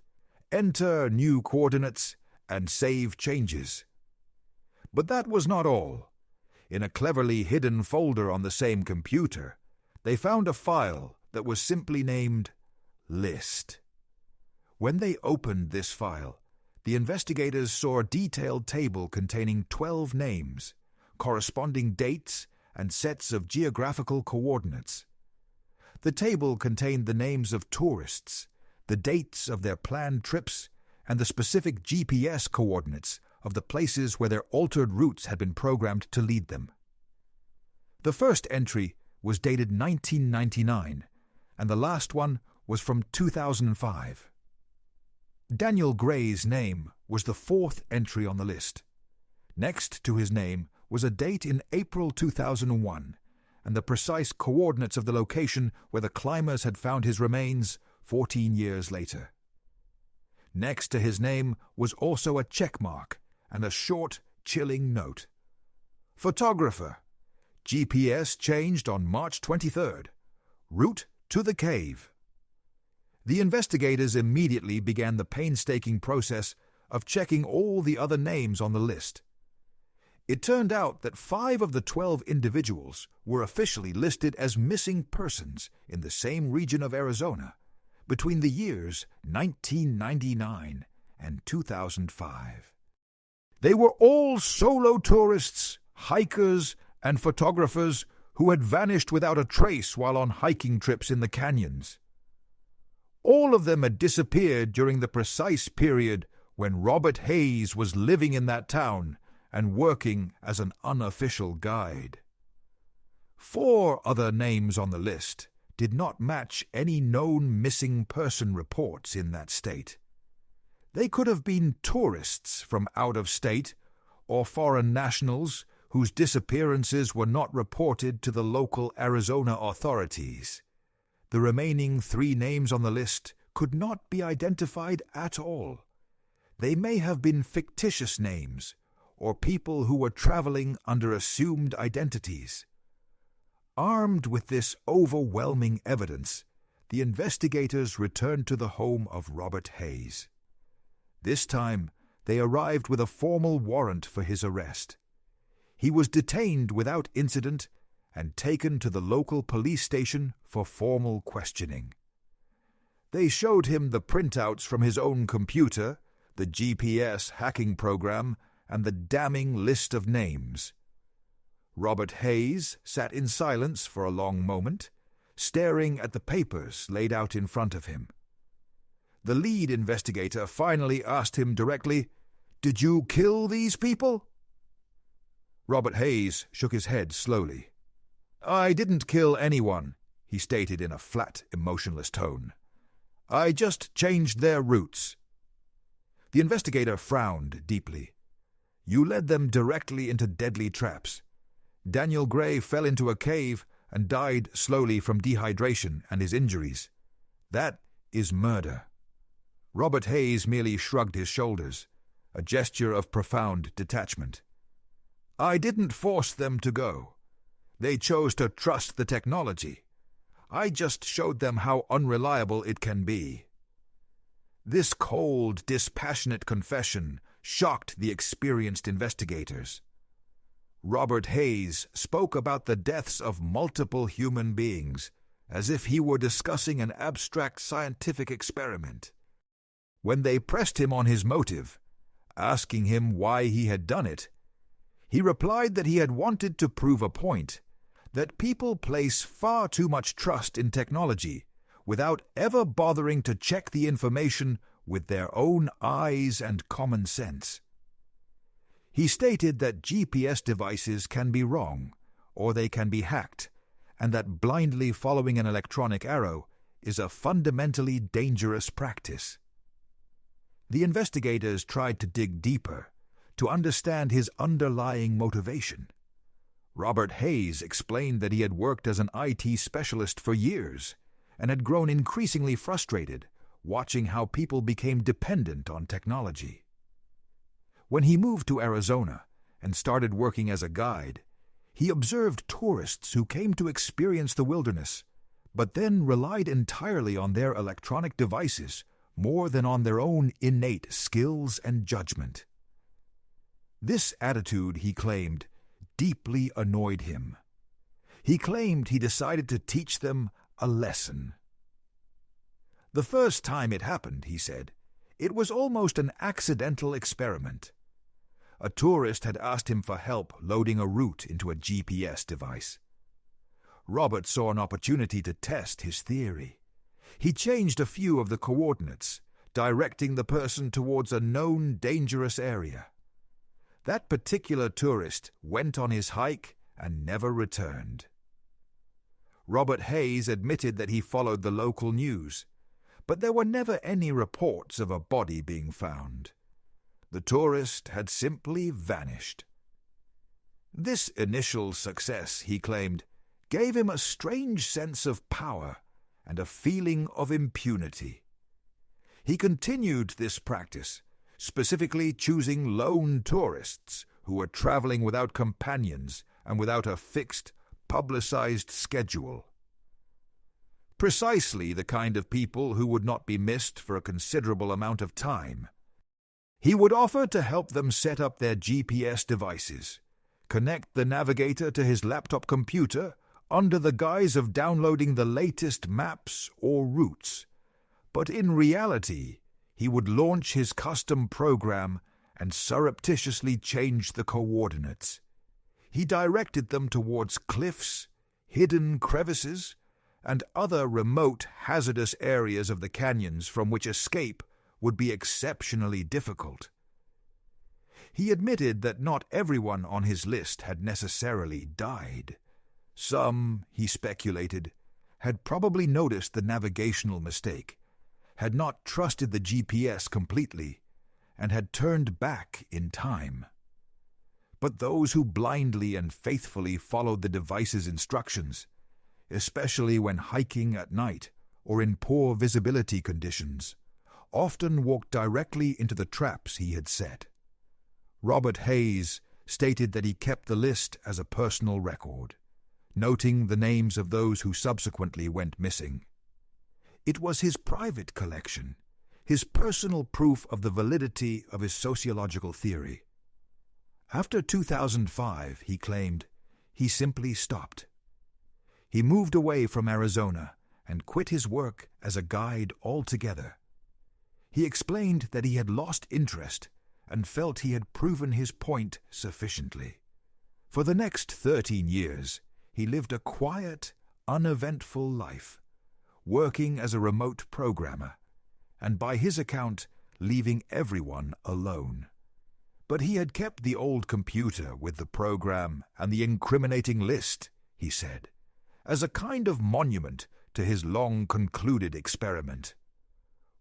enter new coordinates, and save changes. But that was not all. In a cleverly hidden folder on the same computer, they found a file that was simply named List. When they opened this file, the investigators saw a detailed table containing 12 names, corresponding dates, and sets of geographical coordinates. The table contained the names of tourists, the dates of their planned trips, and the specific GPS coordinates of the places where their altered routes had been programmed to lead them. The first entry was dated 1999, and the last one was from 2005. Daniel Gray's name was the 4th entry on the list. Next to his name was a date in April 2001, and the precise coordinates of the location where the climbers had found his remains 14 years later. Next to his name was also a check mark and a short, chilling note. Photographer. GPS changed on March 23rd. Route to the cave. The investigators immediately began the painstaking process of checking all the other names on the list. It turned out that 5 of the 12 individuals were officially listed as missing persons in the same region of Arizona between the years 1999 and 2005. They were all solo tourists, hikers, and photographers who had vanished without a trace while on hiking trips in the canyons. All of them had disappeared during the precise period when Robert Hayes was living in that town and working as an unofficial guide. 4 other names on the list did not match any known missing person reports in that state. They could have been tourists from out of state or foreign nationals whose disappearances were not reported to the local Arizona authorities. The remaining 3 names on the list could not be identified at all. They may have been fictitious names or people who were traveling under assumed identities. Armed with this overwhelming evidence, the investigators returned to the home of Robert Hayes. This time, they arrived with a formal warrant for his arrest. He was detained without incident and taken to the local police station for formal questioning. They showed him the printouts from his own computer, the GPS hacking program, and the damning list of names. Robert Hayes sat in silence for a long moment, staring at the papers laid out in front of him. The lead investigator finally asked him directly, "Did you kill these people?" Robert Hayes shook his head slowly. "I didn't kill anyone," he stated in a flat, emotionless tone. "I just changed their routes." The investigator frowned deeply. "You led them directly into deadly traps. Daniel Gray fell into a cave and died slowly from dehydration and his injuries. That is murder." Robert Hayes merely shrugged his shoulders, a gesture of profound detachment. "I didn't force them to go. They chose to trust the technology. I just showed them how unreliable it can be." This cold, dispassionate confession shocked the experienced investigators. Robert Hayes spoke about the deaths of multiple human beings as if he were discussing an abstract scientific experiment. When they pressed him on his motive, asking him why he had done it, he replied that he had wanted to prove a point, that people place far too much trust in technology without ever bothering to check the information with their own eyes and common sense. He stated that GPS devices can be wrong, or they can be hacked, and that blindly following an electronic arrow is a fundamentally dangerous practice. The investigators tried to dig deeper, to understand his underlying motivation. Robert Hayes explained that he had worked as an IT specialist for years and had grown increasingly frustrated watching how people became dependent on technology. When he moved to Arizona and started working as a guide, he observed tourists who came to experience the wilderness, but then relied entirely on their electronic devices more than on their own innate skills and judgment. This attitude, he claimed, deeply annoyed him. He claimed he decided to teach them a lesson. The first time it happened, he said, it was almost an accidental experiment. A tourist had asked him for help loading a route into a GPS device. Robert saw an opportunity to test his theory. He changed a few of the coordinates, directing the person towards a known dangerous area. That particular tourist went on his hike and never returned. Robert Hayes admitted that he followed the local news, but there were never any reports of a body being found. The tourist had simply vanished. This initial success, he claimed, gave him a strange sense of power and a feeling of impunity. He continued this practice, specifically choosing lone tourists who were traveling without companions and without a fixed, publicized schedule. Precisely the kind of people who would not be missed for a considerable amount of time. He would offer to help them set up their GPS devices, connect the navigator to his laptop computer under the guise of downloading the latest maps or routes. But in reality, he would launch his custom program and surreptitiously change the coordinates. He directed them towards cliffs, hidden crevices, and other remote, hazardous areas of the canyons from which escape would be exceptionally difficult. He admitted that not everyone on his list had necessarily died. Some, he speculated, had probably noticed the navigational mistake, had not trusted the GPS completely, and had turned back in time. But those who blindly and faithfully followed the device's instructions, especially when hiking at night or in poor visibility conditions, often walked directly into the traps he had set. Robert Hayes stated that he kept the list as a personal record, noting the names of those who subsequently went missing. It was his private collection, his personal proof of the validity of his sociological theory. After 2005, he claimed, he simply stopped. He moved away from Arizona and quit his work as a guide altogether. He explained that he had lost interest and felt he had proven his point sufficiently. For the next 13 years, he lived a quiet, uneventful life, working as a remote programmer, and by his account, leaving everyone alone. But he had kept the old computer with the program and the incriminating list, he said, as a kind of monument to his long-concluded experiment.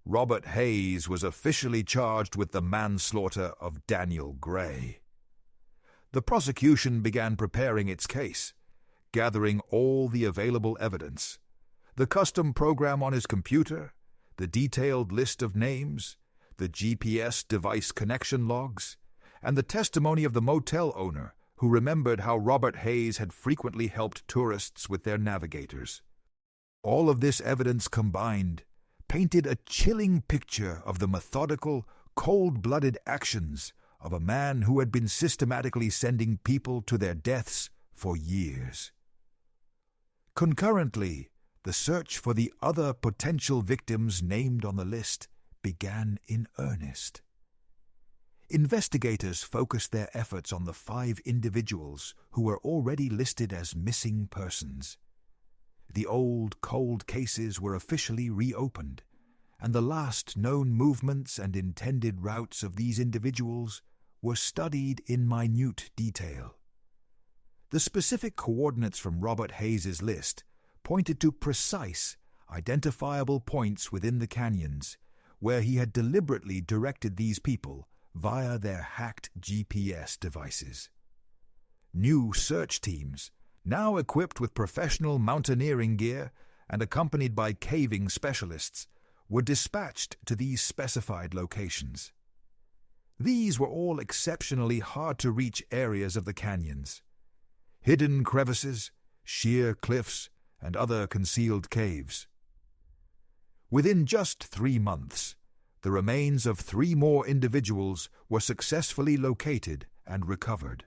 Robert Hayes was officially charged with the manslaughter of Daniel Gray. The prosecution began preparing its case, gathering all the available evidence: the custom program on his computer, the detailed list of names, the GPS device connection logs, and the testimony of the motel owner who remembered how Robert Hayes had frequently helped tourists with their navigators. All of this evidence combined painted a chilling picture of the methodical, cold-blooded actions of a man who had been systematically sending people to their deaths for years. Concurrently, the search for the other potential victims named on the list began in earnest. Investigators focused their efforts on the 5 individuals who were already listed as missing persons. The old, cold cases were officially reopened, and the last known movements and intended routes of these individuals were studied in minute detail. The specific coordinates from Robert Hayes's list pointed to precise, identifiable points within the canyons where he had deliberately directed these people via their hacked GPS devices. New search teams, now equipped with professional mountaineering gear and accompanied by caving specialists, were dispatched to these specified locations. These were all exceptionally hard-to-reach areas of the canyons: hidden crevices, sheer cliffs, and other concealed caves. Within just 3 months, the remains of 3 more individuals were successfully located and recovered.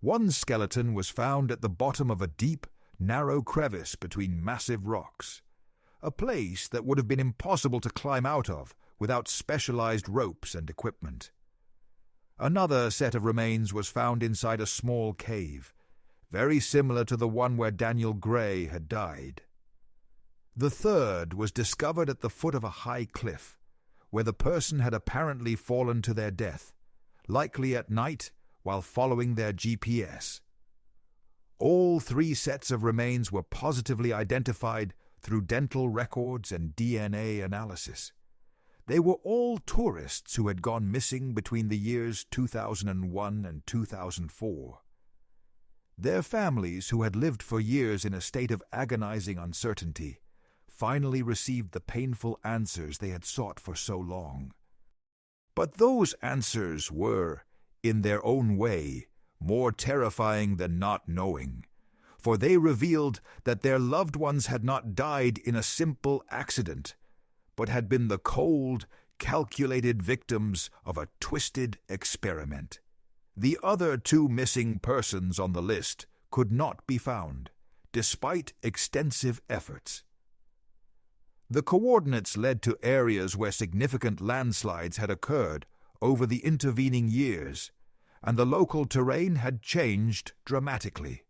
One skeleton was found at the bottom of a deep, narrow crevice between massive rocks, a place that would have been impossible to climb out of without specialized ropes and equipment. Another set of remains was found inside a small cave, very similar to the one where Daniel Gray had died. The third was discovered at the foot of a high cliff, where the person had apparently fallen to their death, likely at night while following their GPS. All 3 sets of remains were positively identified through dental records and DNA analysis. They were all tourists who had gone missing between the years 2001 and 2004. Their families, who had lived for years in a state of agonizing uncertainty, finally received the painful answers they had sought for so long. But those answers were, in their own way, more terrifying than not knowing, for they revealed that their loved ones had not died in a simple accident, but had been the cold, calculated victims of a twisted experiment. The other 2 missing persons on the list could not be found, despite extensive efforts. The coordinates led to areas where significant landslides had occurred over the intervening years, and the local terrain had changed dramatically.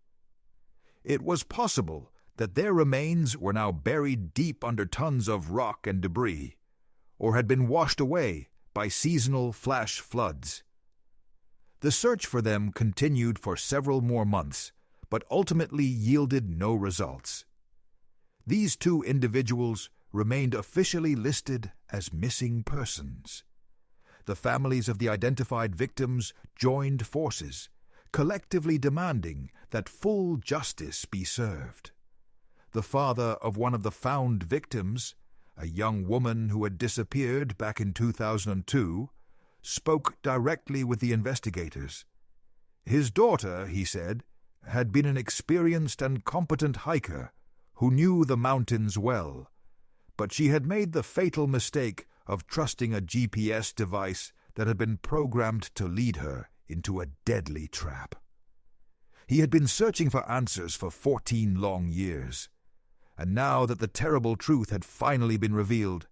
It was possible that their remains were now buried deep under tons of rock and debris, or had been washed away by seasonal flash floods. The search for them continued for several more months, but ultimately yielded no results. These 2 individuals remained officially listed as missing persons. The families of the identified victims joined forces, collectively demanding that full justice be served. The father of one of the found victims, a young woman who had disappeared back in 2002, spoke directly with the investigators. His daughter, he said, had been an experienced and competent hiker who knew the mountains well, but she had made the fatal mistake of trusting a GPS device that had been programmed to lead her into a deadly trap. He had been searching for answers for 14 long years, and now that the terrible truth had finally been revealed,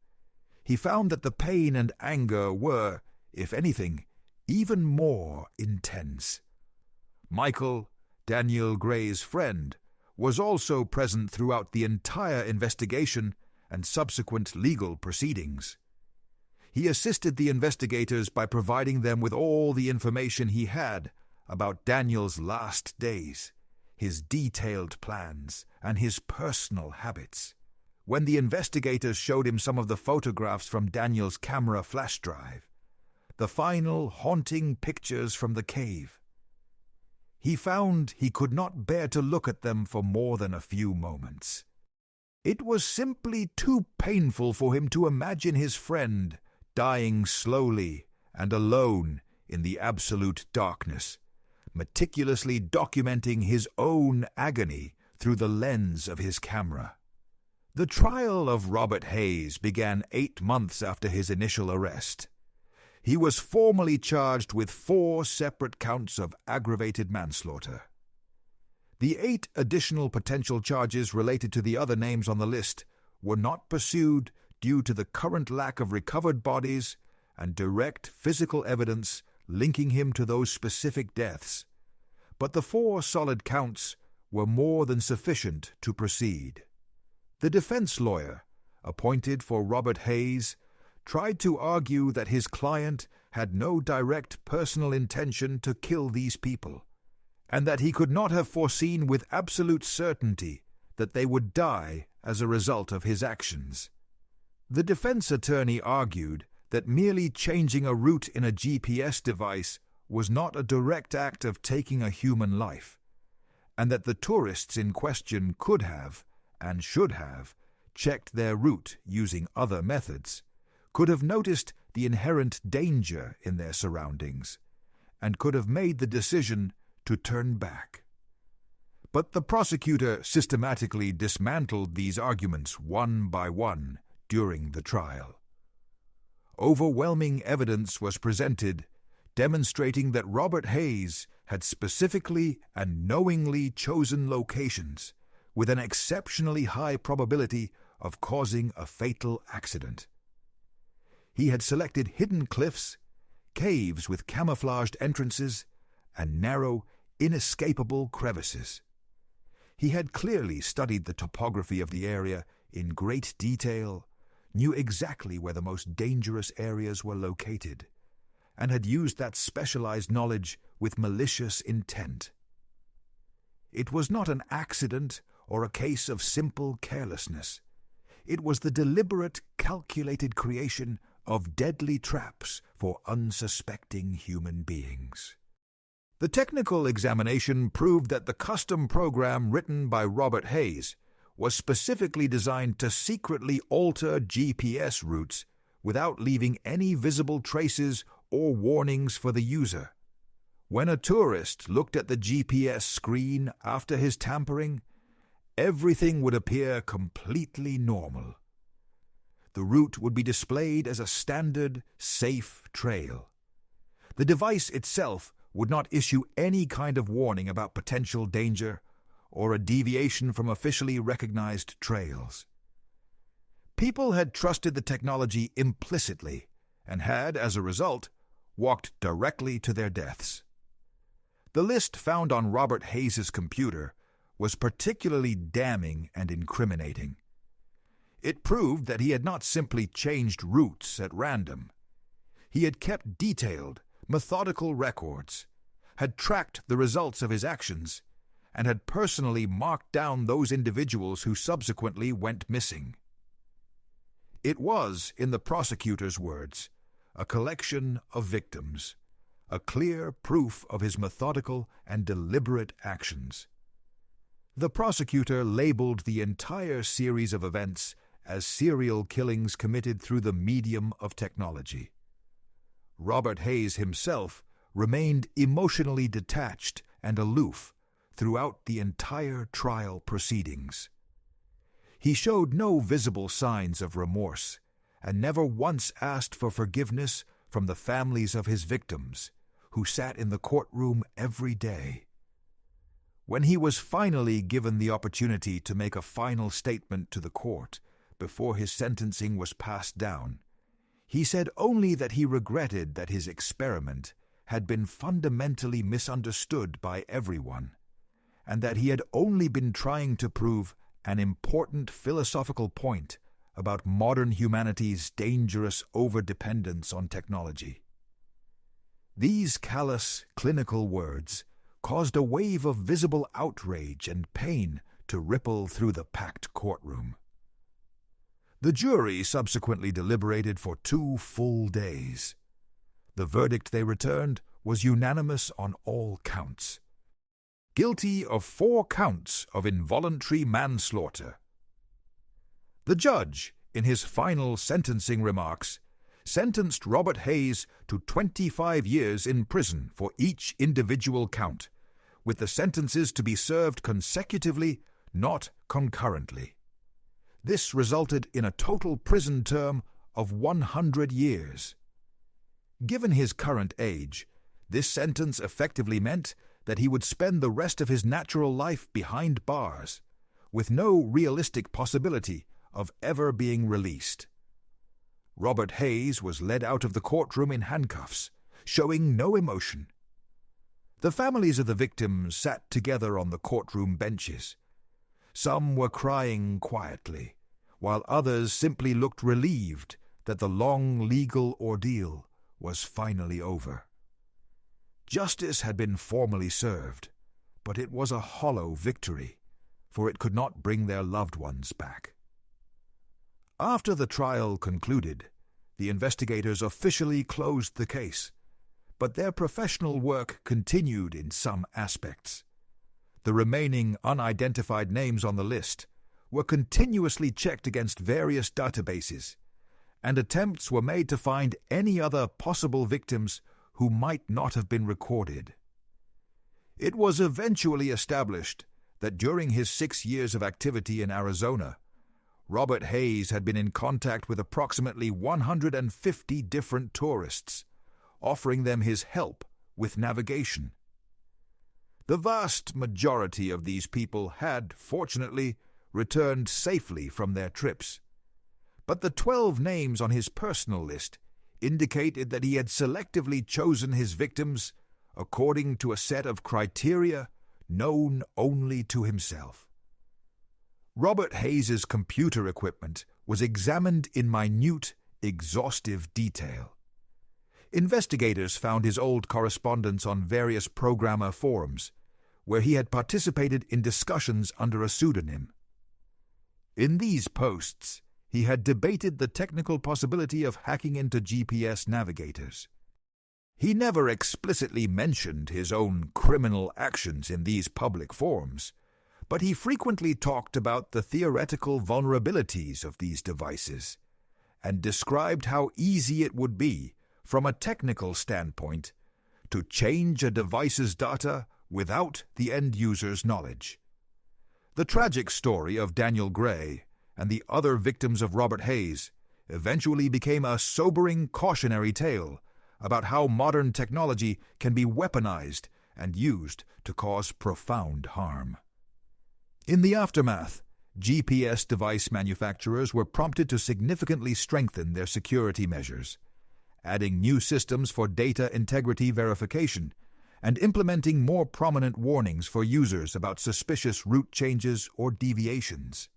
he found that the pain and anger were, if anything, even more intense. Michael, Daniel Gray's friend, was also present throughout the entire investigation and subsequent legal proceedings. He assisted the investigators by providing them with all the information he had about Daniel's last days, his detailed plans, and his personal habits. When the investigators showed him some of the photographs from Daniel's camera flash drive, the final haunting pictures from the cave, he found he could not bear to look at them for more than a few moments. It was simply too painful for him to imagine his friend dying slowly and alone in the absolute darkness, meticulously documenting his own agony through the lens of his camera. The trial of Robert Hayes began 8 months after his initial arrest. He was formally charged with 4 separate counts of aggravated manslaughter. The 8 additional potential charges related to the other names on the list were not pursued due to the current lack of recovered bodies and direct physical evidence linking him to those specific deaths, but the 4 solid counts were more than sufficient to proceed. The defense lawyer, appointed for Robert Hayes, tried to argue that his client had no direct personal intention to kill these people, and that he could not have foreseen with absolute certainty that they would die as a result of his actions. The defense attorney argued that merely changing a route in a GPS device was not a direct act of taking a human life, and that the tourists in question could have, and should have, checked their route using other methods, could have noticed the inherent danger in their surroundings, and could have made the decision to turn back. But the prosecutor systematically dismantled these arguments one by one during the trial. Overwhelming evidence was presented demonstrating that Robert Hayes had specifically and knowingly chosen locations with an exceptionally high probability of causing a fatal accident. He had selected hidden cliffs, caves with camouflaged entrances, and narrow, inescapable crevices. He had clearly studied the topography of the area in great detail, knew exactly where the most dangerous areas were located, and had used that specialized knowledge with malicious intent. It was not an accident or a case of simple carelessness. It was the deliberate, calculated creation of deadly traps for unsuspecting human beings. The technical examination proved that the custom program written by Robert Hayes was specifically designed to secretly alter GPS routes without leaving any visible traces or warnings for the user. When a tourist looked at the GPS screen after his tampering, everything would appear completely normal. the route would be displayed as a standard, safe trail. The device itself would not issue any kind of warning about potential danger or a deviation from officially recognized trails. People had trusted the technology implicitly and had, as a result, walked directly to their deaths. The list found on Robert Hayes's computer was particularly damning and incriminating. It proved that he had not simply changed routes at random. He had kept detailed, methodical records, had tracked the results of his actions, and had personally marked down those individuals who subsequently went missing. It was, in the prosecutor's words, a collection of victims, a clear proof of his methodical and deliberate actions. The prosecutor labeled the entire series of events as serial killings committed through the medium of technology. Robert Hayes himself remained emotionally detached and aloof throughout the entire trial proceedings. He showed no visible signs of remorse and never once asked for forgiveness from the families of his victims, who sat in the courtroom every day. When he was finally given the opportunity to make a final statement to the court before his sentencing was passed down, he said only that he regretted that his experiment had been fundamentally misunderstood by everyone, and that he had only been trying to prove an important philosophical point about modern humanity's dangerous overdependence on technology. These callous, clinical words caused a wave of visible outrage and pain to ripple through the packed courtroom. The jury subsequently deliberated for 2 full days. The verdict they returned was unanimous on all counts. Guilty of 4 counts of involuntary manslaughter. The judge, in his final sentencing remarks, sentenced Robert Hayes to 25 years in prison for each individual count, with the sentences to be served consecutively, not concurrently. This resulted in a total prison term of 100 years. Given his current age, this sentence effectively meant that he would spend the rest of his natural life behind bars, with no realistic possibility of ever being released. Robert Hayes was led out of the courtroom in handcuffs, showing no emotion. The families of the victims sat together on the courtroom benches. Some were crying quietly, while others simply looked relieved that the long legal ordeal was finally over. Justice had been formally served, but it was a hollow victory, for it could not bring their loved ones back. After the trial concluded, the investigators officially closed the case, but their professional work continued in some aspects. The remaining unidentified names on the list were continuously checked against various databases, and attempts were made to find any other possible victims who might not have been recorded. It was eventually established that during his 6 years of activity in Arizona, Robert Hayes had been in contact with approximately 150 different tourists, offering them his help with navigation. The vast majority of these people had, fortunately, returned safely from their trips, but the 12 names on his personal list indicated that he had selectively chosen his victims according to a set of criteria known only to himself. Robert Hayes's computer equipment was examined in minute, exhaustive detail. Investigators found his old correspondence on various programmer forums, where he had participated in discussions under a pseudonym. In these posts, he had debated the technical possibility of hacking into GPS navigators. He never explicitly mentioned his own criminal actions in these public forums, but he frequently talked about the theoretical vulnerabilities of these devices and described how easy it would be, from a technical standpoint, to change a device's data without the end user's knowledge. The tragic story of Daniel Gray and the other victims of Robert Hayes eventually became a sobering cautionary tale about how modern technology can be weaponized and used to cause profound harm. In the aftermath, GPS device manufacturers were prompted to significantly strengthen their security measures, adding new systems for data integrity verification and implementing more prominent warnings for users about suspicious route changes or deviations.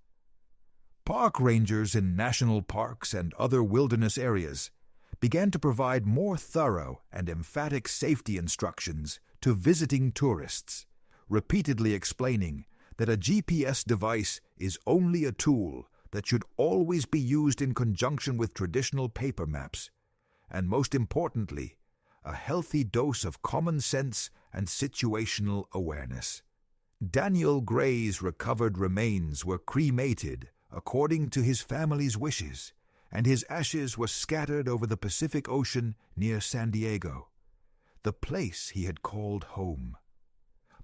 Park rangers in national parks and other wilderness areas began to provide more thorough and emphatic safety instructions to visiting tourists, repeatedly explaining that a GPS device is only a tool that should always be used in conjunction with traditional paper maps, and most importantly, a healthy dose of common sense and situational awareness. Daniel Gray's recovered remains were cremated according to his family's wishes, and his ashes were scattered over the Pacific Ocean near San Diego, the place he had called home.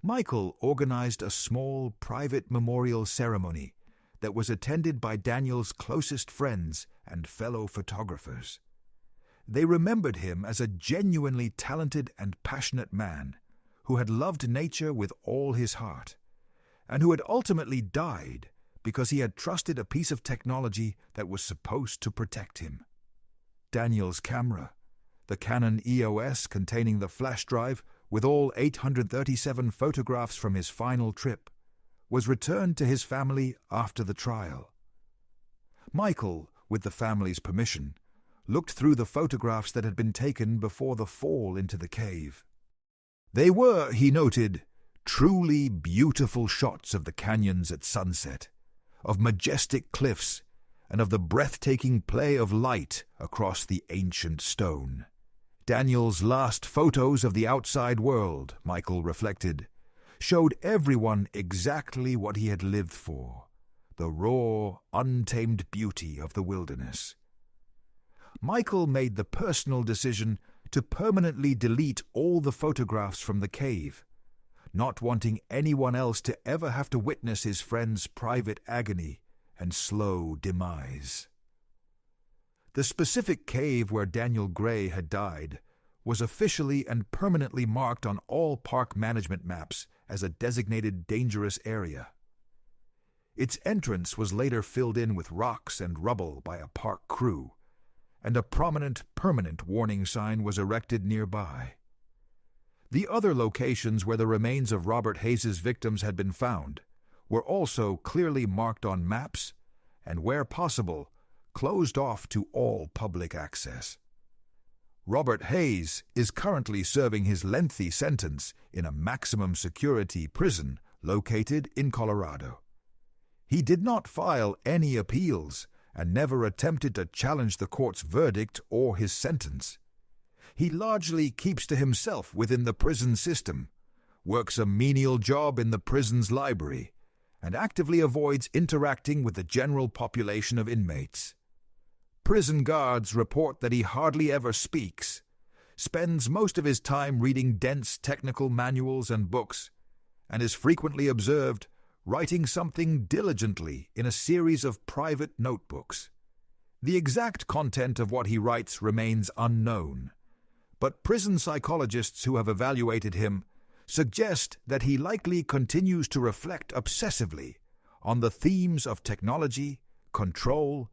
Michael organized a small private memorial ceremony that was attended by Daniel's closest friends and fellow photographers. They remembered him as a genuinely talented and passionate man who had loved nature with all his heart, and who had ultimately died because he had trusted a piece of technology that was supposed to protect him. Daniel's camera, the Canon EOS containing the flash drive with all 837 photographs from his final trip, was returned to his family after the trial. Michael, with the family's permission, looked through the photographs that had been taken before the fall into the cave. They were, he noted, truly beautiful shots of the canyons at sunset, of majestic cliffs, and of the breathtaking play of light across the ancient stone. Daniel's last photos of the outside world, Michael reflected, showed everyone exactly what he had lived for, the raw, untamed beauty of the wilderness. Michael made the personal decision to permanently delete all the photographs from the cave, not wanting anyone else to ever have to witness his friend's private agony and slow demise. The specific cave where Daniel Gray had died was officially and permanently marked on all park management maps as a designated dangerous area. Its entrance was later filled in with rocks and rubble by a park crew, and a prominent permanent warning sign was erected nearby. The other locations where the remains of Robert Hayes's victims had been found were also clearly marked on maps and, where possible, closed off to all public access. Robert Hayes is currently serving his lengthy sentence in a maximum security prison located in Colorado. He did not file any appeals and never attempted to challenge the court's verdict or his sentence. He largely keeps to himself within the prison system, works a menial job in the prison's library, and actively avoids interacting with the general population of inmates. Prison guards report that he hardly ever speaks, spends most of his time reading dense technical manuals and books, and is frequently observed writing something diligently in a series of private notebooks. The exact content of what he writes remains unknown, but prison psychologists who have evaluated him suggest that he likely continues to reflect obsessively on the themes of technology, control,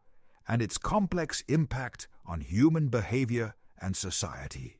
and its complex impact on human behavior and society.